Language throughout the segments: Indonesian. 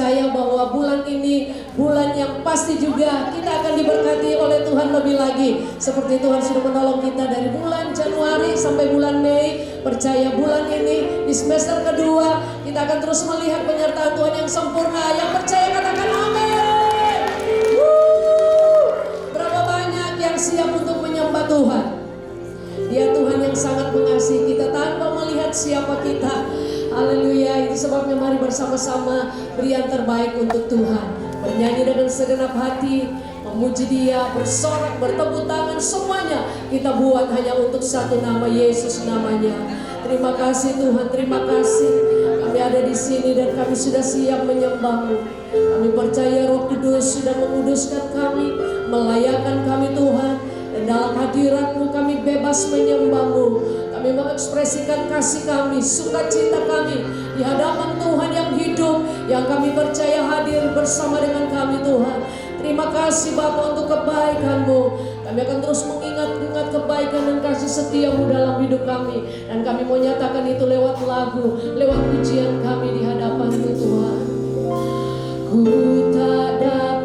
percaya bahwa bulan ini bulan yang pasti juga kita akan diberkati oleh Tuhan lebih lagi. Seperti Tuhan sudah menolong kita dari bulan Januari sampai bulan Mei. Percaya bulan ini di semester kedua kita akan terus melihat penyertaan Tuhan yang sempurna. Yang percaya katakan amin. Berapa banyak yang siap untuk menyembah Tuhan? Dia Tuhan yang sangat mengasihi kita tanpa melihat siapa kita. Haleluya. Itu sebabnya mari bersama-sama beri yang terbaik untuk Tuhan. Bernyanyi dengan segenap hati, memuji Dia, bersorak, bertepuk tangan, semuanya kita buat hanya untuk satu nama, Yesus namanya. Terima kasih Tuhan, terima kasih. Kami ada di sini dan kami sudah siap menyembah-Mu. Kami percaya Roh Kudus sudah menguduskan kami, melayakkan kami Tuhan. Dan dalam hadirat-Mu kami bebas menyembah-Mu. Kami mengekspresikan kasih kami, sukacita kami di hadapan Tuhan yang hidup, yang kami percaya hadir bersama dengan kami Tuhan. Terima kasih Bapa untuk kebaikan-Mu. Kami akan terus mengingat-ingat kebaikan dan kasih setia-Mu dalam hidup kami. Dan kami mau nyatakan itu lewat lagu, lewat pujian kami di hadapan-Mu Tuhan. Ku tak dapat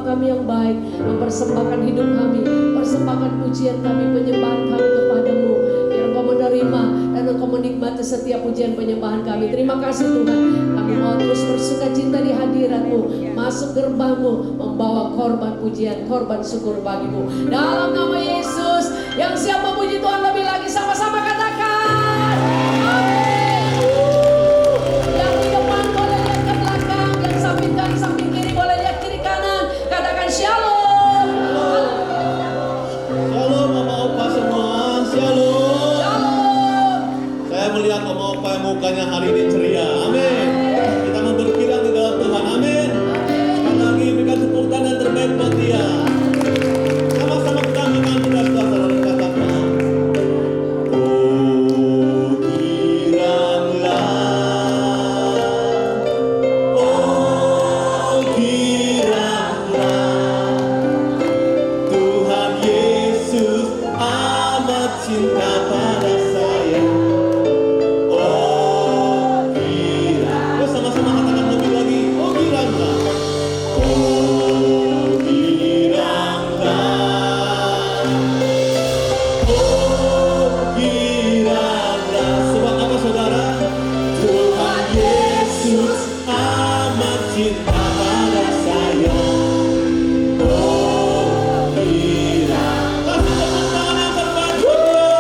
Bapa kami yang baik, mempersembahkan hidup kami, persembahkan pujian kami, penyembahan kami kepadamu. Biar Engkau menerima dan Engkau menikmati setiap pujian penyembahan kami. Terima kasih Tuhan. Kami mau terus bersuka cinta di hadirat-Mu, masuk gerbang-Mu, membawa korban pujian, korban syukur bagi-Mu. Dalam nama Yesus, yang siap memuji Tuhan lebih lagi, sama-sama katakan amin. Yang di depan boleh lihat ke belakang, yang samping kanan, samping kiri boleh lihat kiri kanan. Katakan shalom. Shalom Mama Opa semua, shalom. Shalom. Saya melihat Mama Opa yang mukanya hari ini ceria, amin. Kita mau berkirang di dalam Tuhan, amin. Sekali lagi berikan tepuk tangan yang terbaik buat dia. Sama-sama kita angkat kedua saudara dan katakan, oh kiranglah, oh kiranglah, Tuhan Yesus amat cinta pada saya. Oh kirang, terus sama-sama katakan lebih lagi, oh kiranglah, oh kiranglah, oh kiranglah. Sebab apa saudara? Tuhan Yesus amat cinta pada saya. Oh kirang, kasih tepuk tangan yang terbaik buat dia.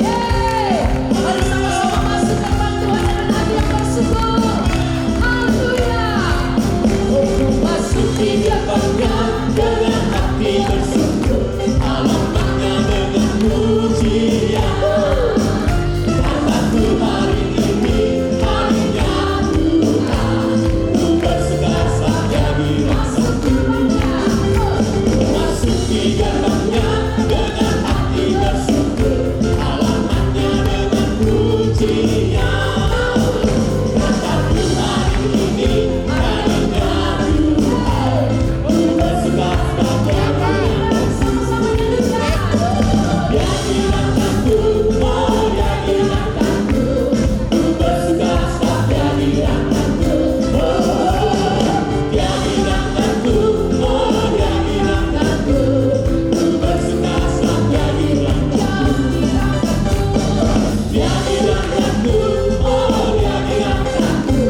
Yeay. Mari sama-sama masuk gerbang Tuhan dengan hati yang bersyukur. Haleluya. Untuk masuk di gerbangnya dengan hati bersyukur, alamatnya dengan pujian. Kataku hari ini harinya Tuhan, ku bersuka jadi rasaku. Masuk di gerbangnya dengan hati bersyukur, alamatnya dengan pujian. Kataku hari ini harinya Tuhan, ku bersuka jadi Sama-sama nyanyikan. dia dirataku, oh dia dirataku,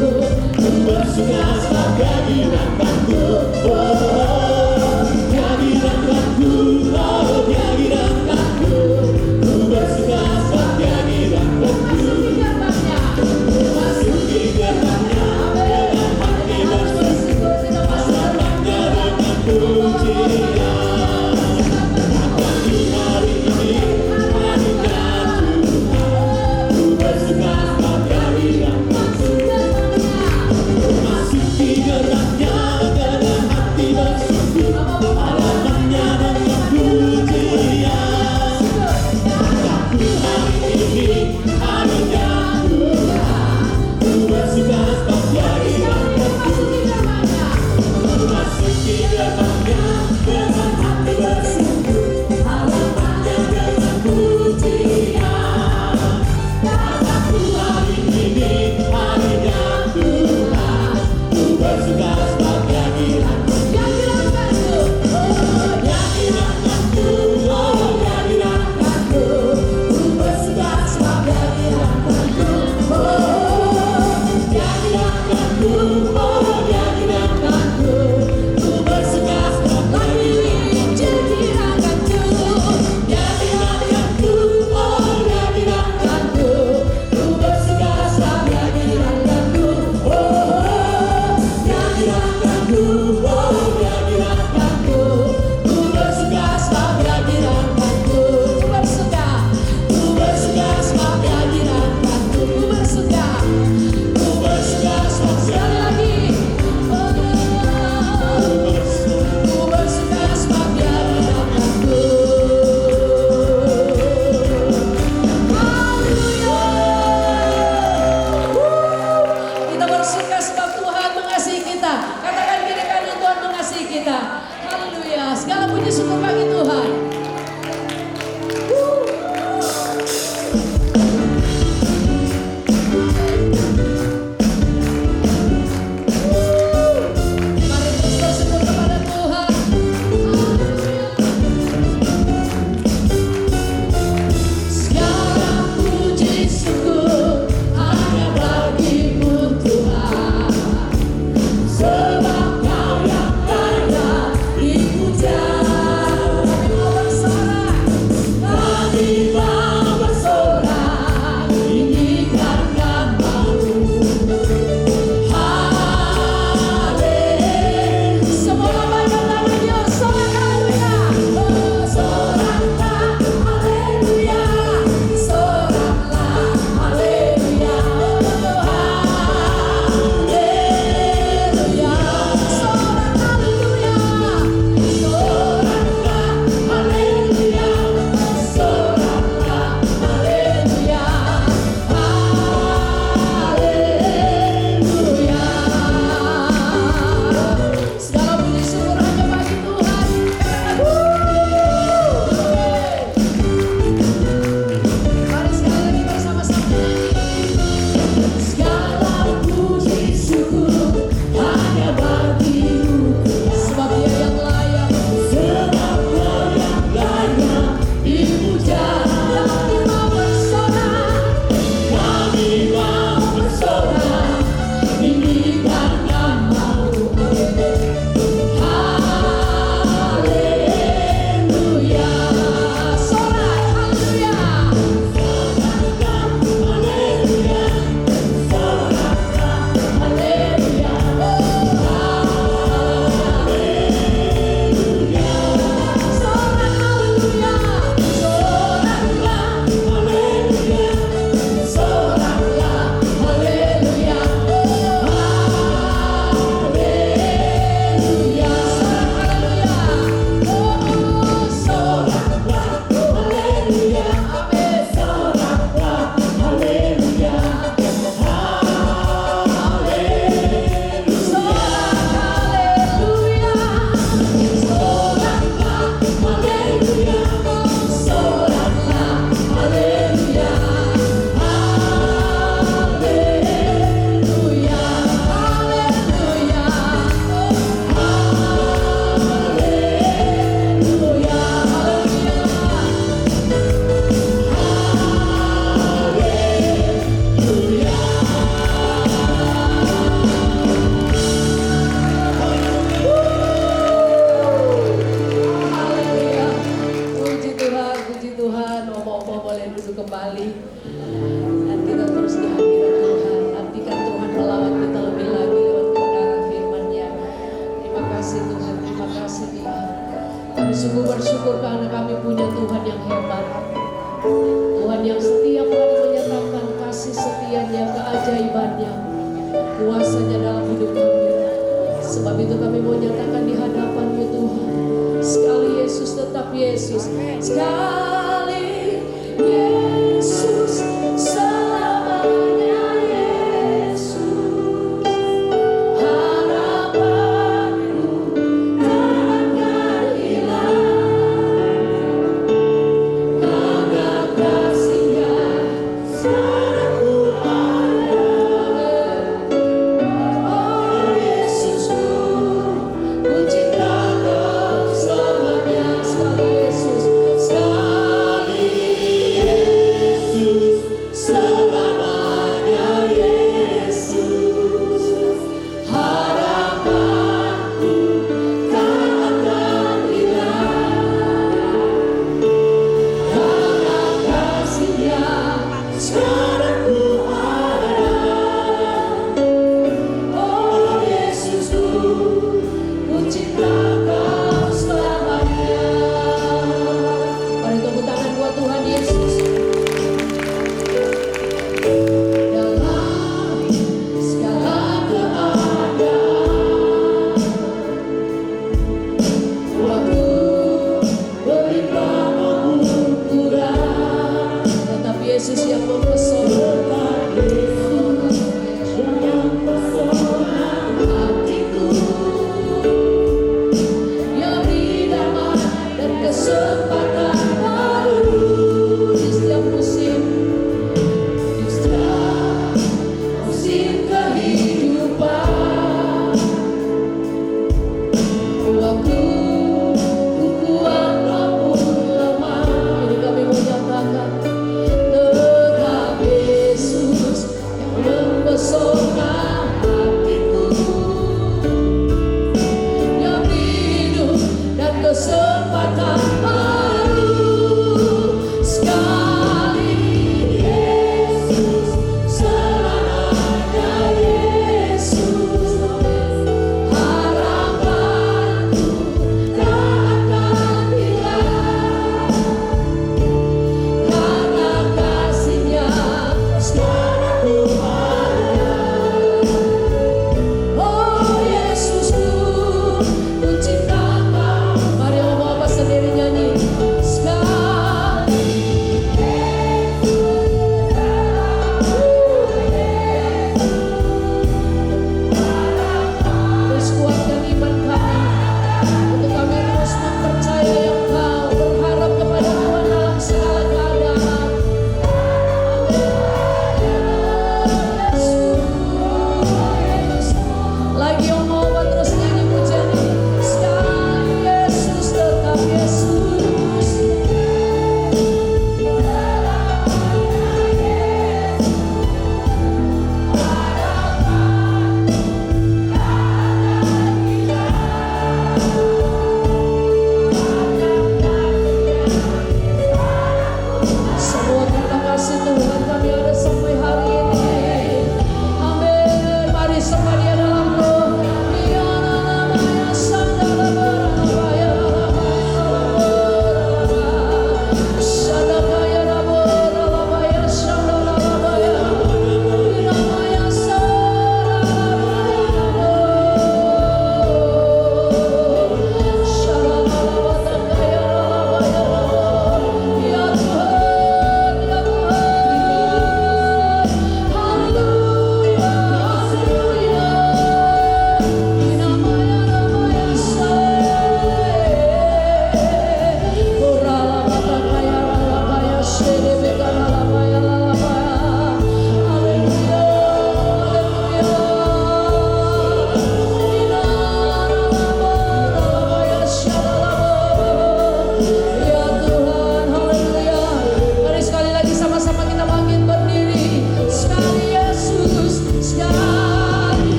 ku bersuka dia dirataku, oh dia dirataku, oh dia dirataku, ku bersuka dia dirataku, dia dirataku, oh dia dirataku, ku bersuka dia dirataku, oh dia dirataku, oh dia dirataku, ku bersuka dia dirataku. Masuk di gerbangnya. Masuk di gerbangnya dengan hati bersyukur, alamatnya dengan pujian. Akan di hari ini harinya Tuhan, ku bersuka dia dirataku. Masuk di gerbangnya dengan hati bersyukur, alamatnya dengan pujian. Aku hari ini harinya Tuhan, ku bersuka dia dirataku. Masuk di gerbangnya dengan hati bersyukur, alamatnya dengan pujian. Aku hari ini harinya Tuhan, ku bersuka dia dirataku. Dia dirataku, oh dia dirataku, ku bersuka dia dirataku. Oh dia dirataku, oh dia dirataku, ku bersuka dia dirataku. Dia dirataku, oh dia dirataku, ku bersuka dia dirataku. Oh dia dirataku, oh dia dirataku, ku bersuka dia dirataku. Ku bersuka dia dirataku. Ku bersuka sekali lagi. Ku bersuka dia dirataku. Haleluya. Kita bersuka sebab Tuhan mengasihi kita. Katakan kiri kanan, Tuhan mengasihi kita. Haleluya. Segala puji syukur bagi Tuhan. kasih Tuhan, terima kasih Tuhan. Kami sungguh bersyukur karena kami punya Tuhan yang hebat, Tuhan yang setiap hari menyatakan kasih setianya, keajaibannya, kuasanya dalam hidup kami. Sebab itu kami mau nyatakan di hadapan-Mu Tuhan, sekali Yesus tetap Yesus, sekali Yesus selamanya Yesus. Harapanku takkan hilang, karena kasih-Nya sekarang ku ada. Oh Yesusku, ku cinta Kau selamanya. Sekali Yesus, sekali Yesus selamanya Yesus. Harapanku takkan hilang, karena kasih-Nya sekarang ku ada. Oh Yesusku, ku cinta Kau selamanya. Mari tepuk tangan buat Tuhan Yesus. Dalam segala keadaan, waktu berikan pengukuran, tetap Yesus yang mempesona. Hatiku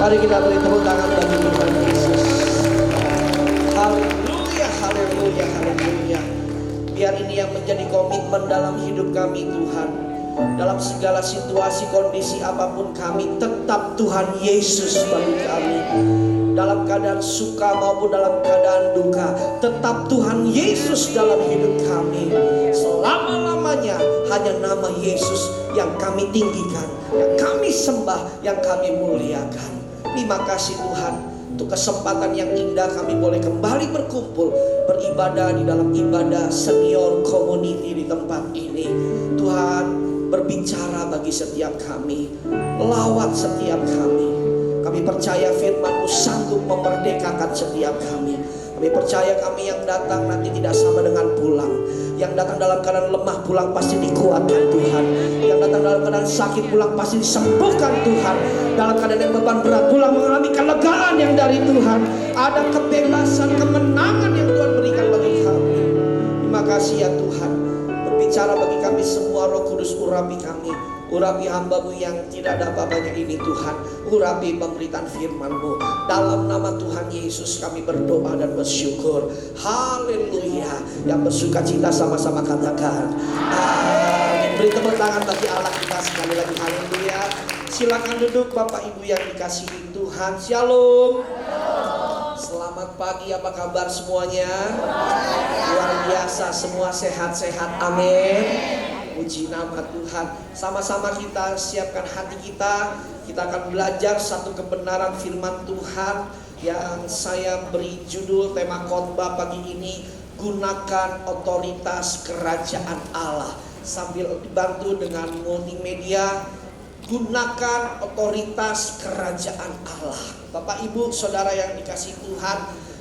Mari kita beri tepuk tangan bagi Tuhan Yesus. Haleluya, haleluya, haleluya. Biar ini yang menjadi komitmen dalam hidup kami Tuhan. Dalam segala situasi, kondisi apapun kami, tetap Tuhan Yesus bagi kami. Dalam keadaan suka maupun dalam keadaan duka, tetap Tuhan Yesus dalam hidup kami. Selama-lamanya hanya nama Yesus yang kami tinggikan, yang kami sembah, yang kami muliakan. Terima kasih Tuhan untuk kesempatan yang indah kami boleh kembali berkumpul, beribadah di dalam ibadah senior community di tempat ini. Tuhan, berbicara bagi setiap kami, lawat setiap kami. Kami percaya firman-Mu sanggup memerdekakan setiap kami. Kami percaya kami yang datang nanti tidak sama dengan pulang. Yang datang dalam keadaan lemah pulang pasti dikuatkan Tuhan. Yang datang dalam keadaan sakit pulang pasti disembuhkan Tuhan. Dalam keadaan yang beban berat pulang mengalami kelegaan yang dari Tuhan. Ada kebebasan, kemenangan yang Tuhan berikan bagi kami. Terima kasih ya Tuhan. Berbicara bagi kami semua, Roh Kudus urapi kami. Urapi hamba-Mu yang tidak ada apa-apanya ini Tuhan. Urapi pemberitaan firman-Mu. Dalam nama Tuhan Yesus kami berdoa dan bersyukur. Haleluya. Yang bersuka cita sama-sama katakan amin. Beri tepuk tangan bagi Allah kita sekali lagi. Haleluya. Silakan duduk Bapak Ibu yang dikasihi Tuhan. Shalom. Selamat pagi, apa kabar semuanya? Luar biasa, semua sehat-sehat. Amin. Puji nama Tuhan. Sama-sama kita siapkan hati kita. Kita akan belajar satu kebenaran firman Tuhan yang saya beri judul tema khotbah pagi ini, gunakan otoritas kerajaan Allah. Sambil dibantu dengan multimedia, gunakan otoritas kerajaan Allah. Bapak Ibu Saudara yang dikasihi Tuhan,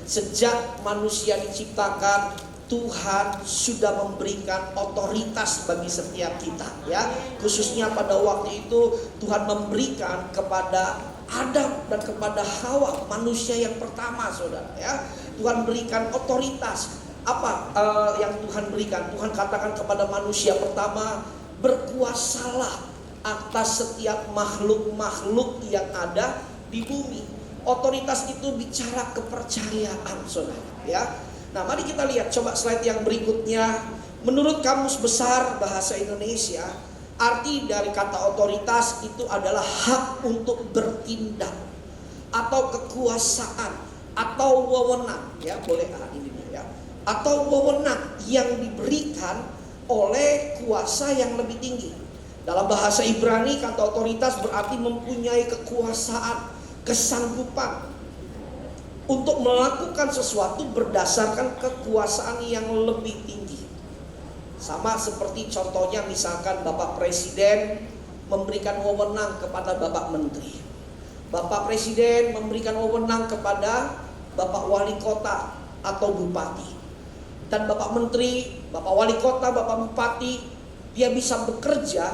sejak manusia diciptakan, Tuhan sudah memberikan otoritas bagi setiap kita, ya. Khususnya pada waktu itu Tuhan memberikan kepada Adam dan kepada Hawa, manusia yang pertama, saudara, ya. Tuhan berikan otoritas. Apa yang Tuhan berikan? Tuhan katakan kepada manusia pertama, berkuasalah atas setiap makhluk-makhluk yang ada di bumi. Otoritas itu bicara kepercayaan, saudara, ya. Nah, mari kita lihat, coba slide yang berikutnya. Menurut Kamus Besar Bahasa Indonesia, arti dari kata otoritas itu adalah hak untuk bertindak atau kekuasaan atau wewenang, ya, boleh ini ya. Atau wewenang yang diberikan oleh kuasa yang lebih tinggi. Dalam bahasa Ibrani, kata otoritas berarti mempunyai kekuasaan, kesanggupan untuk melakukan sesuatu berdasarkan kekuasaan yang lebih tinggi. Sama seperti contohnya misalkan Bapak Presiden memberikan wewenang kepada Bapak Menteri. Bapak Presiden memberikan wewenang kepada Bapak Wali Kota atau Bupati. Dan Bapak Menteri, Bapak Wali Kota, Bapak Bupati, dia bisa bekerja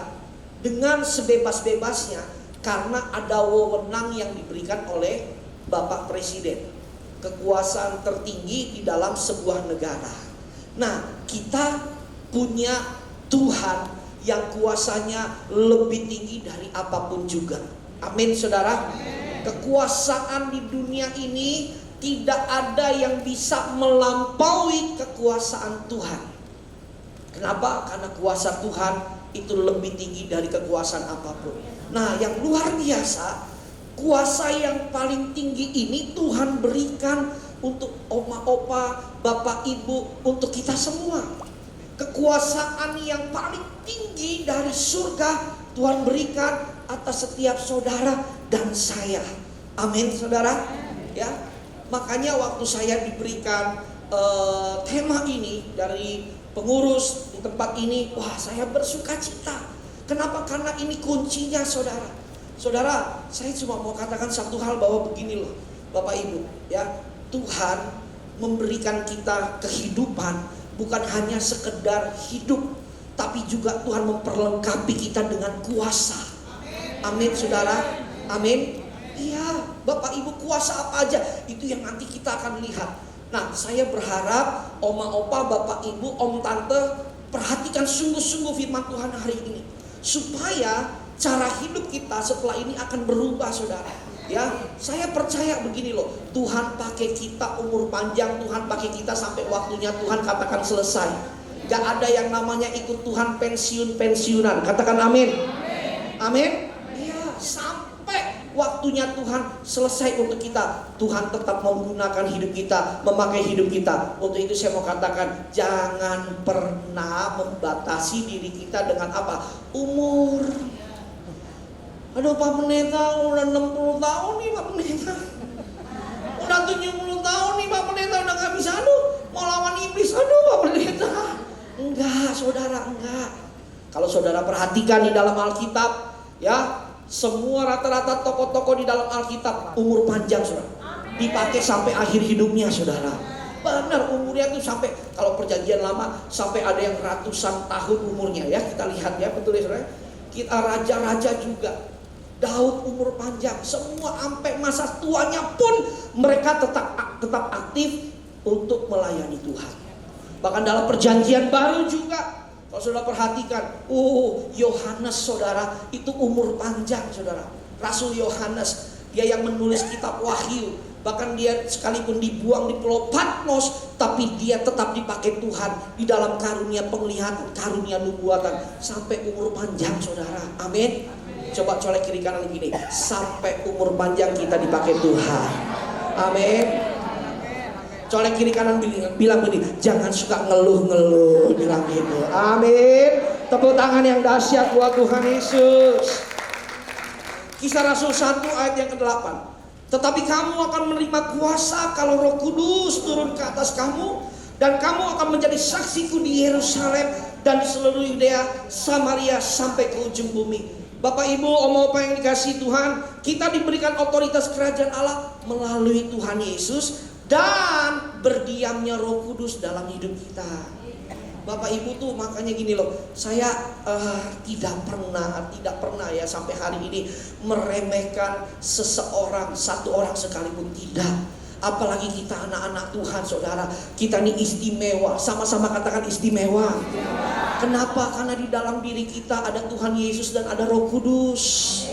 dengan sebebas-bebasnya karena ada wewenang yang diberikan oleh Bapak Presiden. Kekuasaan tertinggi di dalam sebuah negara. Nah, kita punya Tuhan yang kuasanya lebih tinggi dari apapun juga. Amin, saudara. Kekuasaan di dunia ini tidak ada yang bisa melampaui kekuasaan Tuhan. Kenapa? Karena kuasa Tuhan itu lebih tinggi dari kekuasaan apapun. Nah, yang luar biasa, kuasa yang paling tinggi ini Tuhan berikan untuk oma-opa, bapak ibu, untuk kita semua. Kekuasaan yang paling tinggi dari surga Tuhan berikan atas setiap saudara dan saya. Amin, saudara. Ya, makanya waktu saya diberikan tema ini dari pengurus di tempat ini, wah, saya bersuka cita. Kenapa? Karena ini kuncinya, saudara. Saudara, saya cuma mau katakan satu hal bahwa begini loh, Bapak Ibu, ya. Tuhan memberikan kita kehidupan bukan hanya sekedar hidup, tapi juga Tuhan memperlengkapi kita dengan kuasa. Amin, saudara. Amin. Iya, Bapak Ibu, kuasa apa aja itu yang nanti kita akan lihat. Nah, saya berharap oma opa, Bapak Ibu, om tante perhatikan sungguh-sungguh firman Tuhan hari ini, supaya cara hidup kita setelah ini akan berubah, saudara. Ya, saya percaya begini loh, Tuhan pakai kita umur panjang, Tuhan pakai kita sampai waktunya Tuhan katakan selesai. Gak ada yang namanya ikut Tuhan pensiun-pensiunan. Katakan amin. Amin. Iya, sampai waktunya Tuhan selesai untuk kita. Tuhan tetap menggunakan hidup kita, memakai hidup kita. Untuk itu saya mau katakan, jangan pernah membatasi diri kita dengan apa? Umur. Aduh Pak Pendeta, udah 60 tahun nih Pak Pendeta. Udah 70 tahun nih Pak Pendeta, udah gak bisa. Aduh, mau lawan iblis. Aduh Pak Pendeta. Enggak, saudara, enggak. Kalau saudara perhatikan di dalam Alkitab, ya, semua rata-rata tokoh-tokoh di dalam Alkitab umur panjang, saudara. Dipakai sampai akhir hidupnya, saudara. Benar, umurnya tuh sampai, kalau perjanjian lama, sampai ada yang ratusan tahun umurnya, ya. Kita lihat ya, betul ya saudara. Kita raja-raja juga. Daud umur panjang, semua sampai masa tuanya pun mereka tetap aktif untuk melayani Tuhan. Bahkan dalam perjanjian baru juga, kalau saudara perhatikan, Yohanes saudara itu umur panjang saudara. Rasul Yohanes, dia yang menulis kitab Wahyu. Bahkan dia sekalipun dibuang di pulau Patmos, tapi dia tetap dipakai Tuhan di dalam karunia penglihatan, karunia nubuatan sampai umur panjang saudara. Amin. Coba colek kiri kanan gini, sampai umur panjang kita dipakai Tuhan. Amin. Colek kiri kanan bilang begini, jangan suka ngeluh-ngeluh, bilang gitu. Amin. Tepuk tangan yang dahsyat buat Tuhan Yesus. Kisah Rasul 1 ayat yang ke-8. Tetapi kamu akan menerima kuasa kalau Roh Kudus turun ke atas kamu, dan kamu akan menjadi saksiku di Yerusalem dan di seluruh Yudea, Samaria sampai ke ujung bumi. Bapak Ibu, opa yang dikasihi Tuhan, kita diberikan otoritas kerajaan Allah melalui Tuhan Yesus dan berdiamnya Roh Kudus dalam hidup kita. Bapak Ibu tuh makanya gini loh, saya tidak pernah ya sampai hari ini meremehkan seseorang, satu orang sekalipun, tidak. Apalagi kita anak-anak Tuhan saudara, kita ini istimewa, sama-sama katakan istimewa. Kenapa? Karena di dalam diri kita ada Tuhan Yesus dan ada Roh Kudus.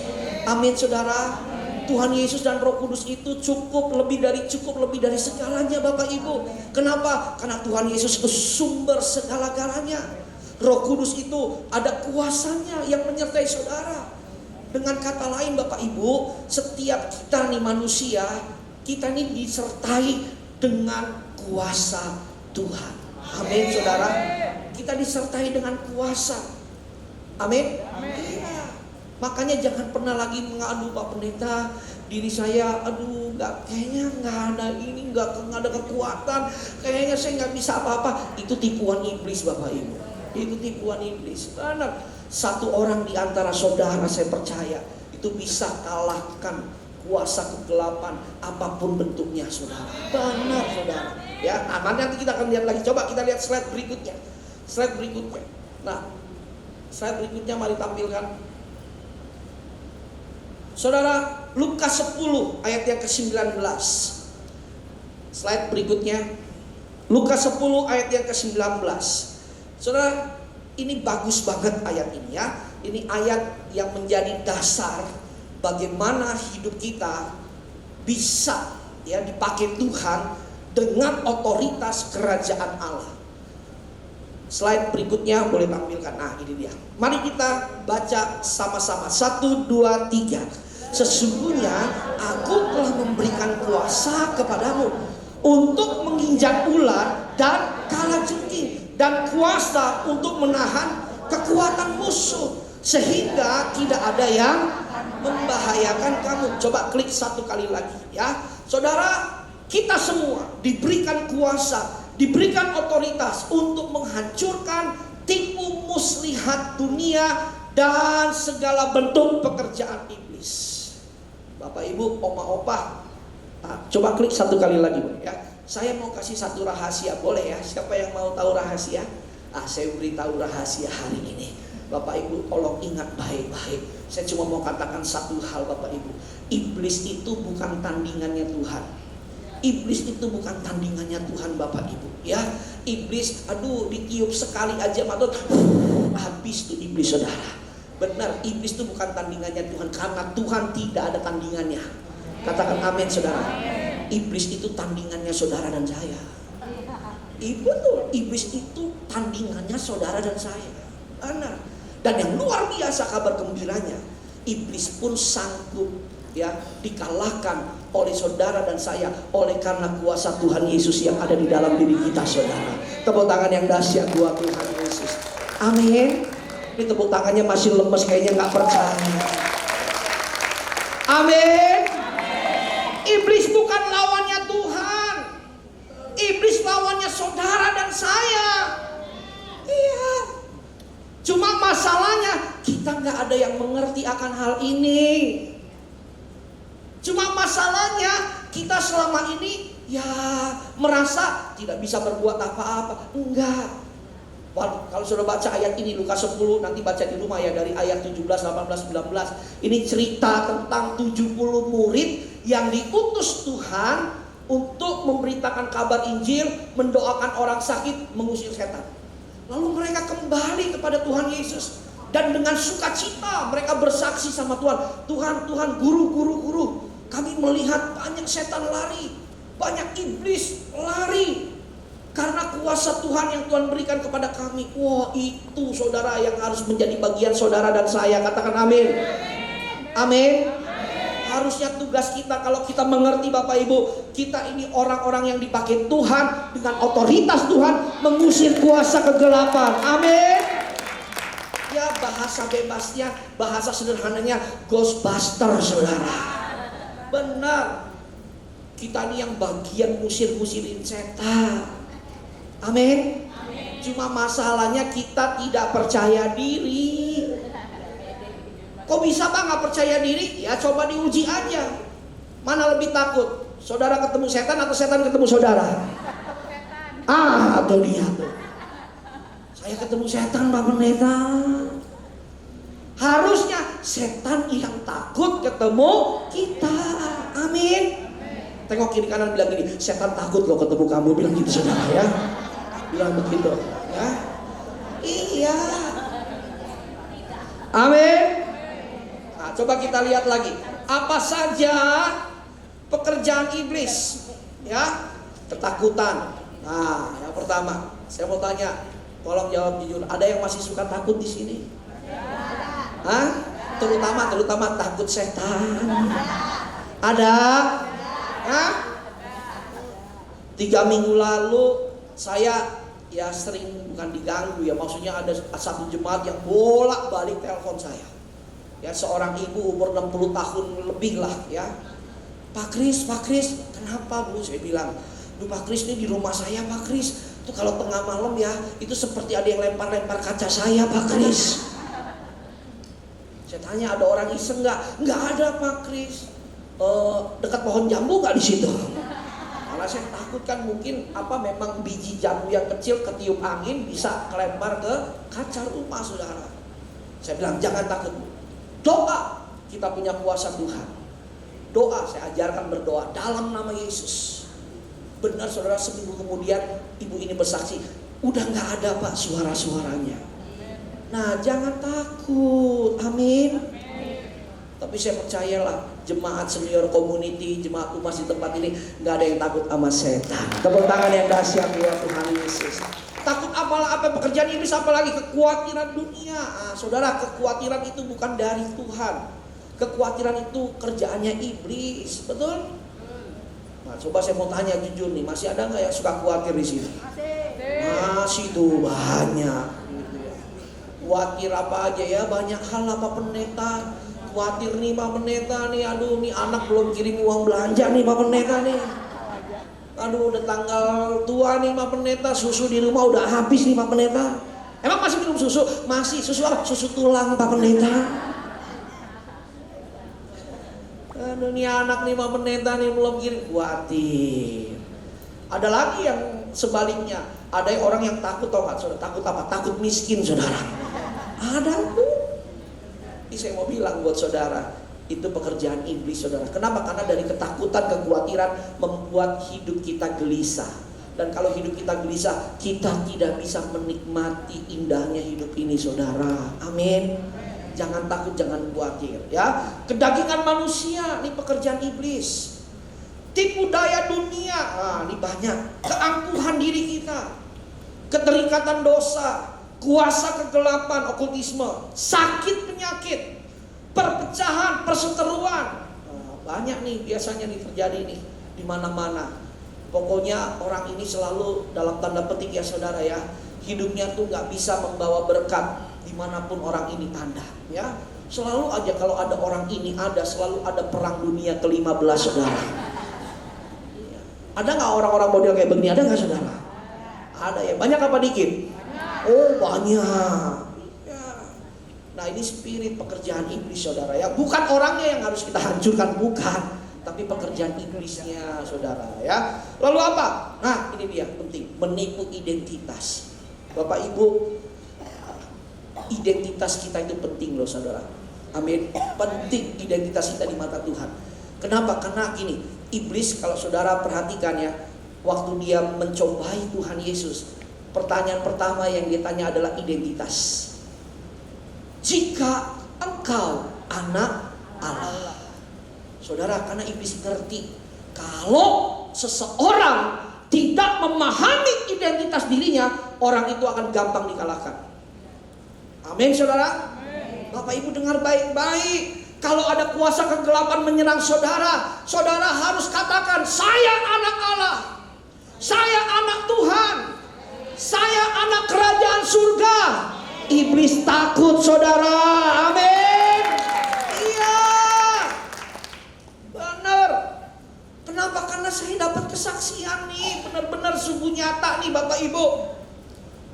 Amin saudara. Tuhan Yesus dan Roh Kudus itu cukup lebih dari segalanya Bapak Ibu. Kenapa? Karena Tuhan Yesus itu sumber segala-galanya. Roh Kudus itu ada kuasanya yang menyertai saudara. Dengan kata lain Bapak Ibu, setiap kita nih manusia, kita ini disertai dengan kuasa Tuhan. Amin saudara. Kita disertai dengan kuasa. Amin. Iya. Makanya jangan pernah lagi mengadu Pak Pendeta, diri saya, kayaknya nggak ada ini, nggak ada kekuatan, kayaknya saya nggak bisa apa-apa. Itu tipuan iblis Bapak Ibu. Itu tipuan iblis. Karena satu orang di antara saudara saya percaya itu bisa kalahkan kuasa kegelapan apapun bentuknya saudara. Benar saudara. Ya, nanti kita akan lihat lagi. Coba kita lihat slide berikutnya. Nah, slide berikutnya mari tampilkan. Saudara, Lukas 10 ayat yang ke-19. Slide berikutnya. Lukas 10 ayat yang ke-19. Saudara, ini bagus banget ayat ini ya. Ini ayat yang menjadi dasar bagaimana hidup kita bisa ya dipakai Tuhan dengan otoritas kerajaan Allah. Slide berikutnya boleh tampilkan. Nah, ini dia. Mari kita baca sama-sama. 1, 2, 3. Sesungguhnya aku telah memberikan kuasa kepadamu untuk menginjak ular dan kalajengking, dan kuasa untuk menahan kekuatan musuh, sehingga tidak ada yang membahayakan kamu. Coba klik satu kali lagi ya. Saudara, kita semua diberikan kuasa, diberikan otoritas untuk menghancurkan tipu muslihat dunia dan segala bentuk pekerjaan iblis. Bapak Ibu, oma-opa, coba klik satu kali lagi ya. Saya mau kasih satu rahasia, boleh ya? Siapa yang mau tahu rahasia? Saya beritahu rahasia hari ini. Bapak Ibu, tolong ingat baik-baik. Saya cuma mau katakan satu hal Bapak Ibu. Iblis itu bukan tandingannya Tuhan. Iblis itu bukan tandingannya Tuhan Bapak Ibu ya. Iblis ditiup sekali aja matot habis tuh iblis saudara. Benar, iblis itu bukan tandingannya Tuhan, karena Tuhan tidak ada tandingannya. Katakan amin saudara. Iblis itu tandingannya saudara dan saya. Betul, iblis itu tandingannya saudara dan saya. Benar. Dan yang luar biasa kabar gembiranya, iblis pun sanggup ya dikalahkan oleh saudara dan saya oleh karena kuasa Tuhan Yesus yang ada di dalam diri kita saudara. Tepuk tangan yang dahsyat buat Tuhan Yesus. Amin. Ini tepuk tangannya masih lemes kayaknya nggak percaya. Amin. Iblis bukan lawannya Tuhan. Iblis lawannya saudara dan saya. Iya. Cuma masalahnya kita nggak ada yang mengerti akan hal ini. Cuma masalahnya kita selama ini ya merasa tidak bisa berbuat apa-apa. Enggak. Kalau sudah baca ayat ini Lukas 10, nanti baca di rumah ya dari ayat 17, 18, 19. Ini cerita tentang 70 murid yang diutus Tuhan untuk memberitakan kabar Injil, mendoakan orang sakit, mengusir setan. Lalu mereka kembali kepada Tuhan Yesus dan dengan sukacita mereka bersaksi sama Tuhan. Tuhan, guru, kami melihat banyak setan lari, banyak iblis lari karena kuasa Tuhan yang Tuhan berikan kepada kami. Wah, itu saudara yang harus menjadi bagian saudara dan saya. Katakan amin. Amin. Harusnya tugas kita kalau kita mengerti Bapak Ibu, kita ini orang-orang yang dipakai Tuhan dengan otoritas Tuhan mengusir kuasa kegelapan. Amin. Ya bahasa bebasnya, bahasa sederhananya Ghostbuster saudara. Benar. Kita ini yang bagian musir-musirin setan. Amin. Cuma masalahnya kita tidak percaya diri. Kok bisa Pak nggak percaya diri? Ya coba diuji aja. Mana lebih takut? Saudara ketemu setan atau setan ketemu saudara? Tuh dia tuh. Saya ketemu setan Pak Pendeta. Harusnya setan yang takut ketemu kita. Amin. Tengok kiri kanan bilang gini, setan takut loh ketemu kamu, bilang gitu saudara ya. Bilang begitu ya. Iya. Amin. Nah, coba kita lihat lagi. Apa saja pekerjaan iblis? Ya, ketakutan. Nah, yang pertama, saya mau tanya, tolong jawab jujur. Ada yang masih suka takut di sini? Hah? Terutama takut setan. Ada? Hah? 3 minggu lalu saya ya sering bukan diganggu ya, maksudnya ada satu jemaat yang bolak-balik telepon saya. Ya seorang ibu umur 60 tahun lebih lah ya. Pak Kris, kenapa Bu? Saya bilang, Pak Kris ini di rumah saya Pak Kris. Itu kalau tengah malam ya, itu seperti ada yang lempar-lempar kaca saya Pak Kris. Saya tanya ada orang iseng nggak? Nggak ada Pak Kris. Dekat pohon jambu nggak di situ? Karena saya takut kan mungkin memang biji jambu yang kecil ketiup angin bisa kelempar ke kaca rumah saudara. Saya bilang jangan takut. Doa, kita punya kuasa Tuhan. Doa, saya ajarkan berdoa dalam nama Yesus. Benar saudara, seminggu kemudian ibu ini bersaksi, udah nggak ada Pak suara-suaranya. Nah jangan takut, amin. Tapi saya percayalah, jemaat senior community, jemaat umas di tempat ini nggak ada yang takut sama setan. Tepuk tangan yang dahsyat buat Tuhan Yesus. Takut apa pekerjaan iblis, apalagi kekhawatiran dunia. Saudara, kekhawatiran itu bukan dari Tuhan. Kekhawatiran itu kerjaannya iblis, betul? Nah, coba saya mau tanya jujur nih, masih ada nggak yang suka khawatir di sini? Masih tuh banyak. Khawatir apa aja ya, banyak hal Pak Pendeta. Khawatir nih Pak Pendeta nih, aduh nih anak belum kirim uang belanja nih Pak Pendeta nih. Aduh udah tanggal tua nih Pak Pendeta, susu di rumah udah habis nih Pak Pendeta. Emang masih minum susu? Masih, susu apa? Susu tulang Pak Pendeta. Aduh nih anak nih Pak Pendeta nih belum kirim, khawatir. Ada lagi yang sebaliknya, ada yang orang yang takut, tau gak saudara? Takut apa? Takut miskin saudara. Ada tuh. Ini saya mau bilang buat saudara, itu pekerjaan iblis saudara. Kenapa? Karena dari ketakutan, kekhawatiran membuat hidup kita gelisah. Dan kalau hidup kita gelisah, kita tidak bisa menikmati indahnya hidup ini saudara. Amin. jangan takut, jangan khawatir ya. Kedagingan manusia, ini pekerjaan iblis. Tipu daya dunia, ini banyak. Keangkuhan diri kita, keterikatan dosa, kuasa kegelapan, okultisme, sakit penyakit, perpecahan, perseteruan. Banyak nih biasanya nih terjadi nih di mana-mana. Pokoknya orang ini selalu dalam tanda petik ya saudara ya, hidupnya tuh nggak bisa membawa berkat dimanapun orang ini ada ya. Selalu aja kalau ada orang ini ada, selalu ada perang dunia ke-15 saudara. Ada nggak orang-orang model kayak begini? Ada nggak saudara? Ada ya. Banyak apa dikit? Oh banyak ya. Nah ini spirit pekerjaan iblis saudara ya. Bukan orangnya yang harus kita hancurkan, bukan, tapi pekerjaan iblisnya saudara ya. Lalu apa? Nah ini dia penting, menipu identitas. Bapak Ibu, identitas kita itu penting loh saudara. Amin. Penting identitas kita di mata Tuhan. Kenapa? Karena gini, iblis kalau saudara perhatikan ya, waktu dia mencobai Tuhan Yesus, pertanyaan pertama yang dia tanya adalah identitas. Jika engkau anak Allah. Saudara, karena iblis ngerti kalau seseorang tidak memahami identitas dirinya, orang itu akan gampang dikalahkan. Amin saudara. Bapak Ibu dengar baik-baik. Kalau ada kuasa kegelapan menyerang saudara, saudara harus katakan, saya anak Allah, saya anak Tuhan, saya anak kerajaan surga. Iblis takut saudara. Amin. Iya, benar. Kenapa? Karena saya dapat kesaksian nih, benar-benar sungguh nyata nih Bapak Ibu.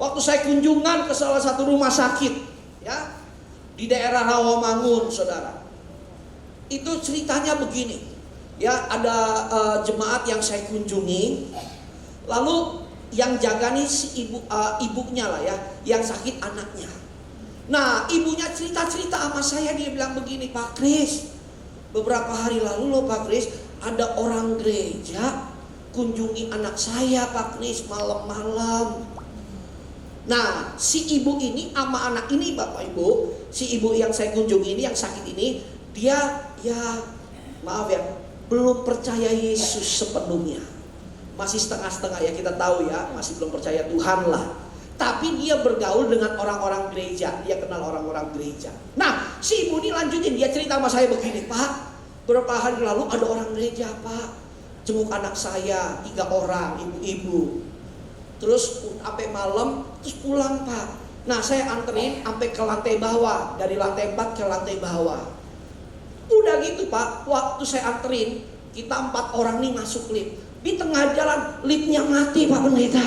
Waktu saya kunjungan ke salah satu rumah sakit ya, di daerah Rawamangun saudara, itu ceritanya begini ya. Ada jemaat yang saya kunjungi, lalu yang jaga nih si ibunya lah ya, yang sakit anaknya. Nah ibunya cerita-cerita sama saya, dia bilang begini, Pak Kris, beberapa hari lalu loh Pak Kris, ada orang gereja kunjungi anak saya Pak Kris malam-malam. Nah si ibu ini sama anak ini Bapak Ibu, si ibu yang saya kunjungi ini yang sakit ini, dia ya maaf ya, belum percaya Yesus sepenuhnya. Masih setengah-setengah ya, kita tahu ya, masih belum percaya Tuhan lah. Tapi dia bergaul dengan orang-orang gereja, dia kenal orang-orang gereja. Nah si ibu ini lanjutin, dia cerita sama saya begini, Pak, beberapa hari lalu ada orang gereja Pak jenguk anak saya, 3 orang ibu-ibu. Terus sampai malam, terus pulang Pak. Nah saya anterin sampai ke lantai bawah, dari lantai 4 ke lantai bawah. Udah gitu Pak, waktu saya anterin, kita 4 orang nih masuk lift. Di tengah jalan liftnya mati Pak Pendeta.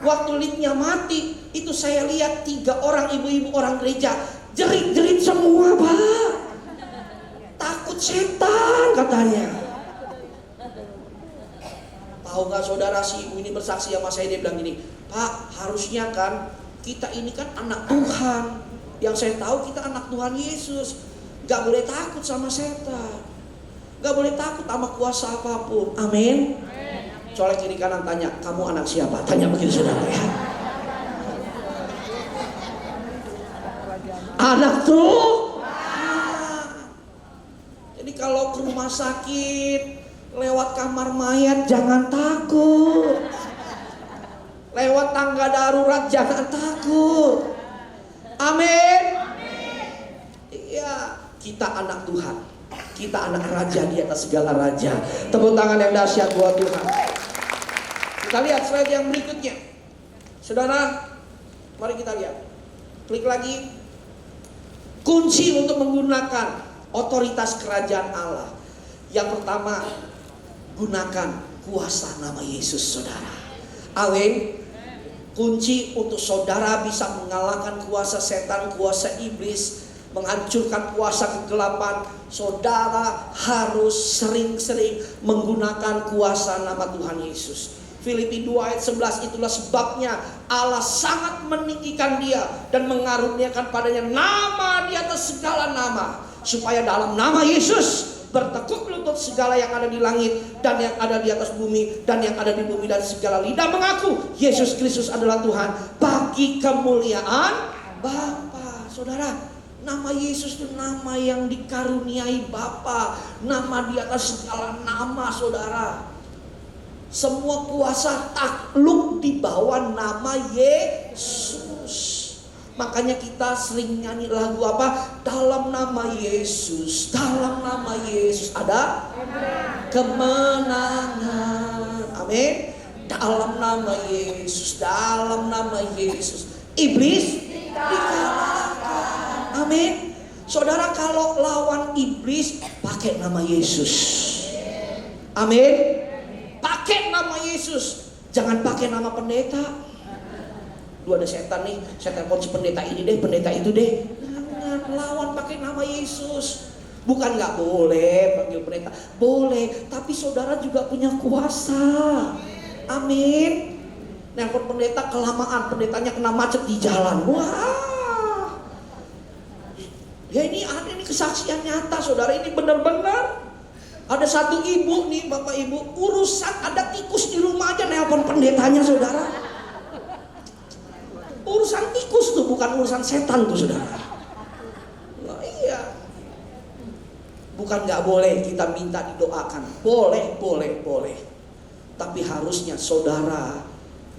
Waktu liftnya mati, itu saya lihat 3 orang ibu-ibu orang gereja jerit-jerit semua Pak. Takut setan katanya. Tahu gak saudara, si ibu ini bersaksi sama saya, dia bilang gini, Pak harusnya kan kita ini kan anak Tuhan. Yang saya tahu kita anak Tuhan Yesus, gak boleh takut sama setan, gak boleh takut sama kuasa apapun. Amin. Soalnya kiri kanan tanya, kamu anak siapa? Tanya begitu saudara ya. Anak tuh. Jadi kalau ke rumah sakit, lewat kamar mayat jangan takut. Lewat tangga darurat jangan takut. Amin. Iya, kita anak Tuhan. Kita anak raja di atas segala raja. Tepuk tangan yang dahsyat buat Tuhan. Kita lihat slide yang berikutnya. Saudara, mari kita lihat. Klik lagi. Kunci untuk menggunakan otoritas kerajaan Allah. Yang pertama, gunakan kuasa nama Yesus saudara. Amin. Kunci untuk saudara bisa mengalahkan kuasa setan, kuasa iblis, menghancurkan kuasa kegelapan, saudara harus sering-sering menggunakan kuasa nama Tuhan Yesus. Filipi 2 ayat 11, itulah sebabnya Allah sangat meninggikan dia dan mengaruniakan padanya nama di atas segala nama, supaya dalam nama Yesus bertekuk lutut segala yang ada di langit dan yang ada di atas bumi dan yang ada di bumi, dan segala lidah mengaku Yesus Kristus adalah Tuhan, bagi kemuliaan Bapa. Saudara, Nama Yesus itu nama yang dikaruniai Bapa, nama di atas segala nama, saudara. Semua kuasa takluk di bawah nama Yesus. Makanya kita sering nyanyi lagu apa? Dalam nama Yesus, dalam nama Yesus ada kemenangan. Amin. Dalam nama Yesus, dalam nama Yesus, iblis dikalahkan. Amin. Saudara, kalau lawan iblis pakai nama Yesus. Amin. Pakai nama Yesus. Jangan pakai nama pendeta. Lu ada setan nih, setan kunci pendeta ini deh, pendeta itu deh. Jangan, lawan pakai nama Yesus. Bukan nggak boleh panggil pendeta, boleh. Tapi saudara juga punya kuasa. Amin. Nelpon pendeta kelamaan, pendetanya kena macet di jalan. Wah. Ya ini ada nih kesaksian nyata, saudara, ini benar-benar. Ada satu ibu nih, bapak ibu, urusan ada tikus di rumah aja nelpon pendetanya, saudara. Urusan tikus tuh, bukan urusan setan tuh, saudara. Nah, iya. Bukan nggak boleh kita minta didoakan, boleh. Tapi harusnya saudara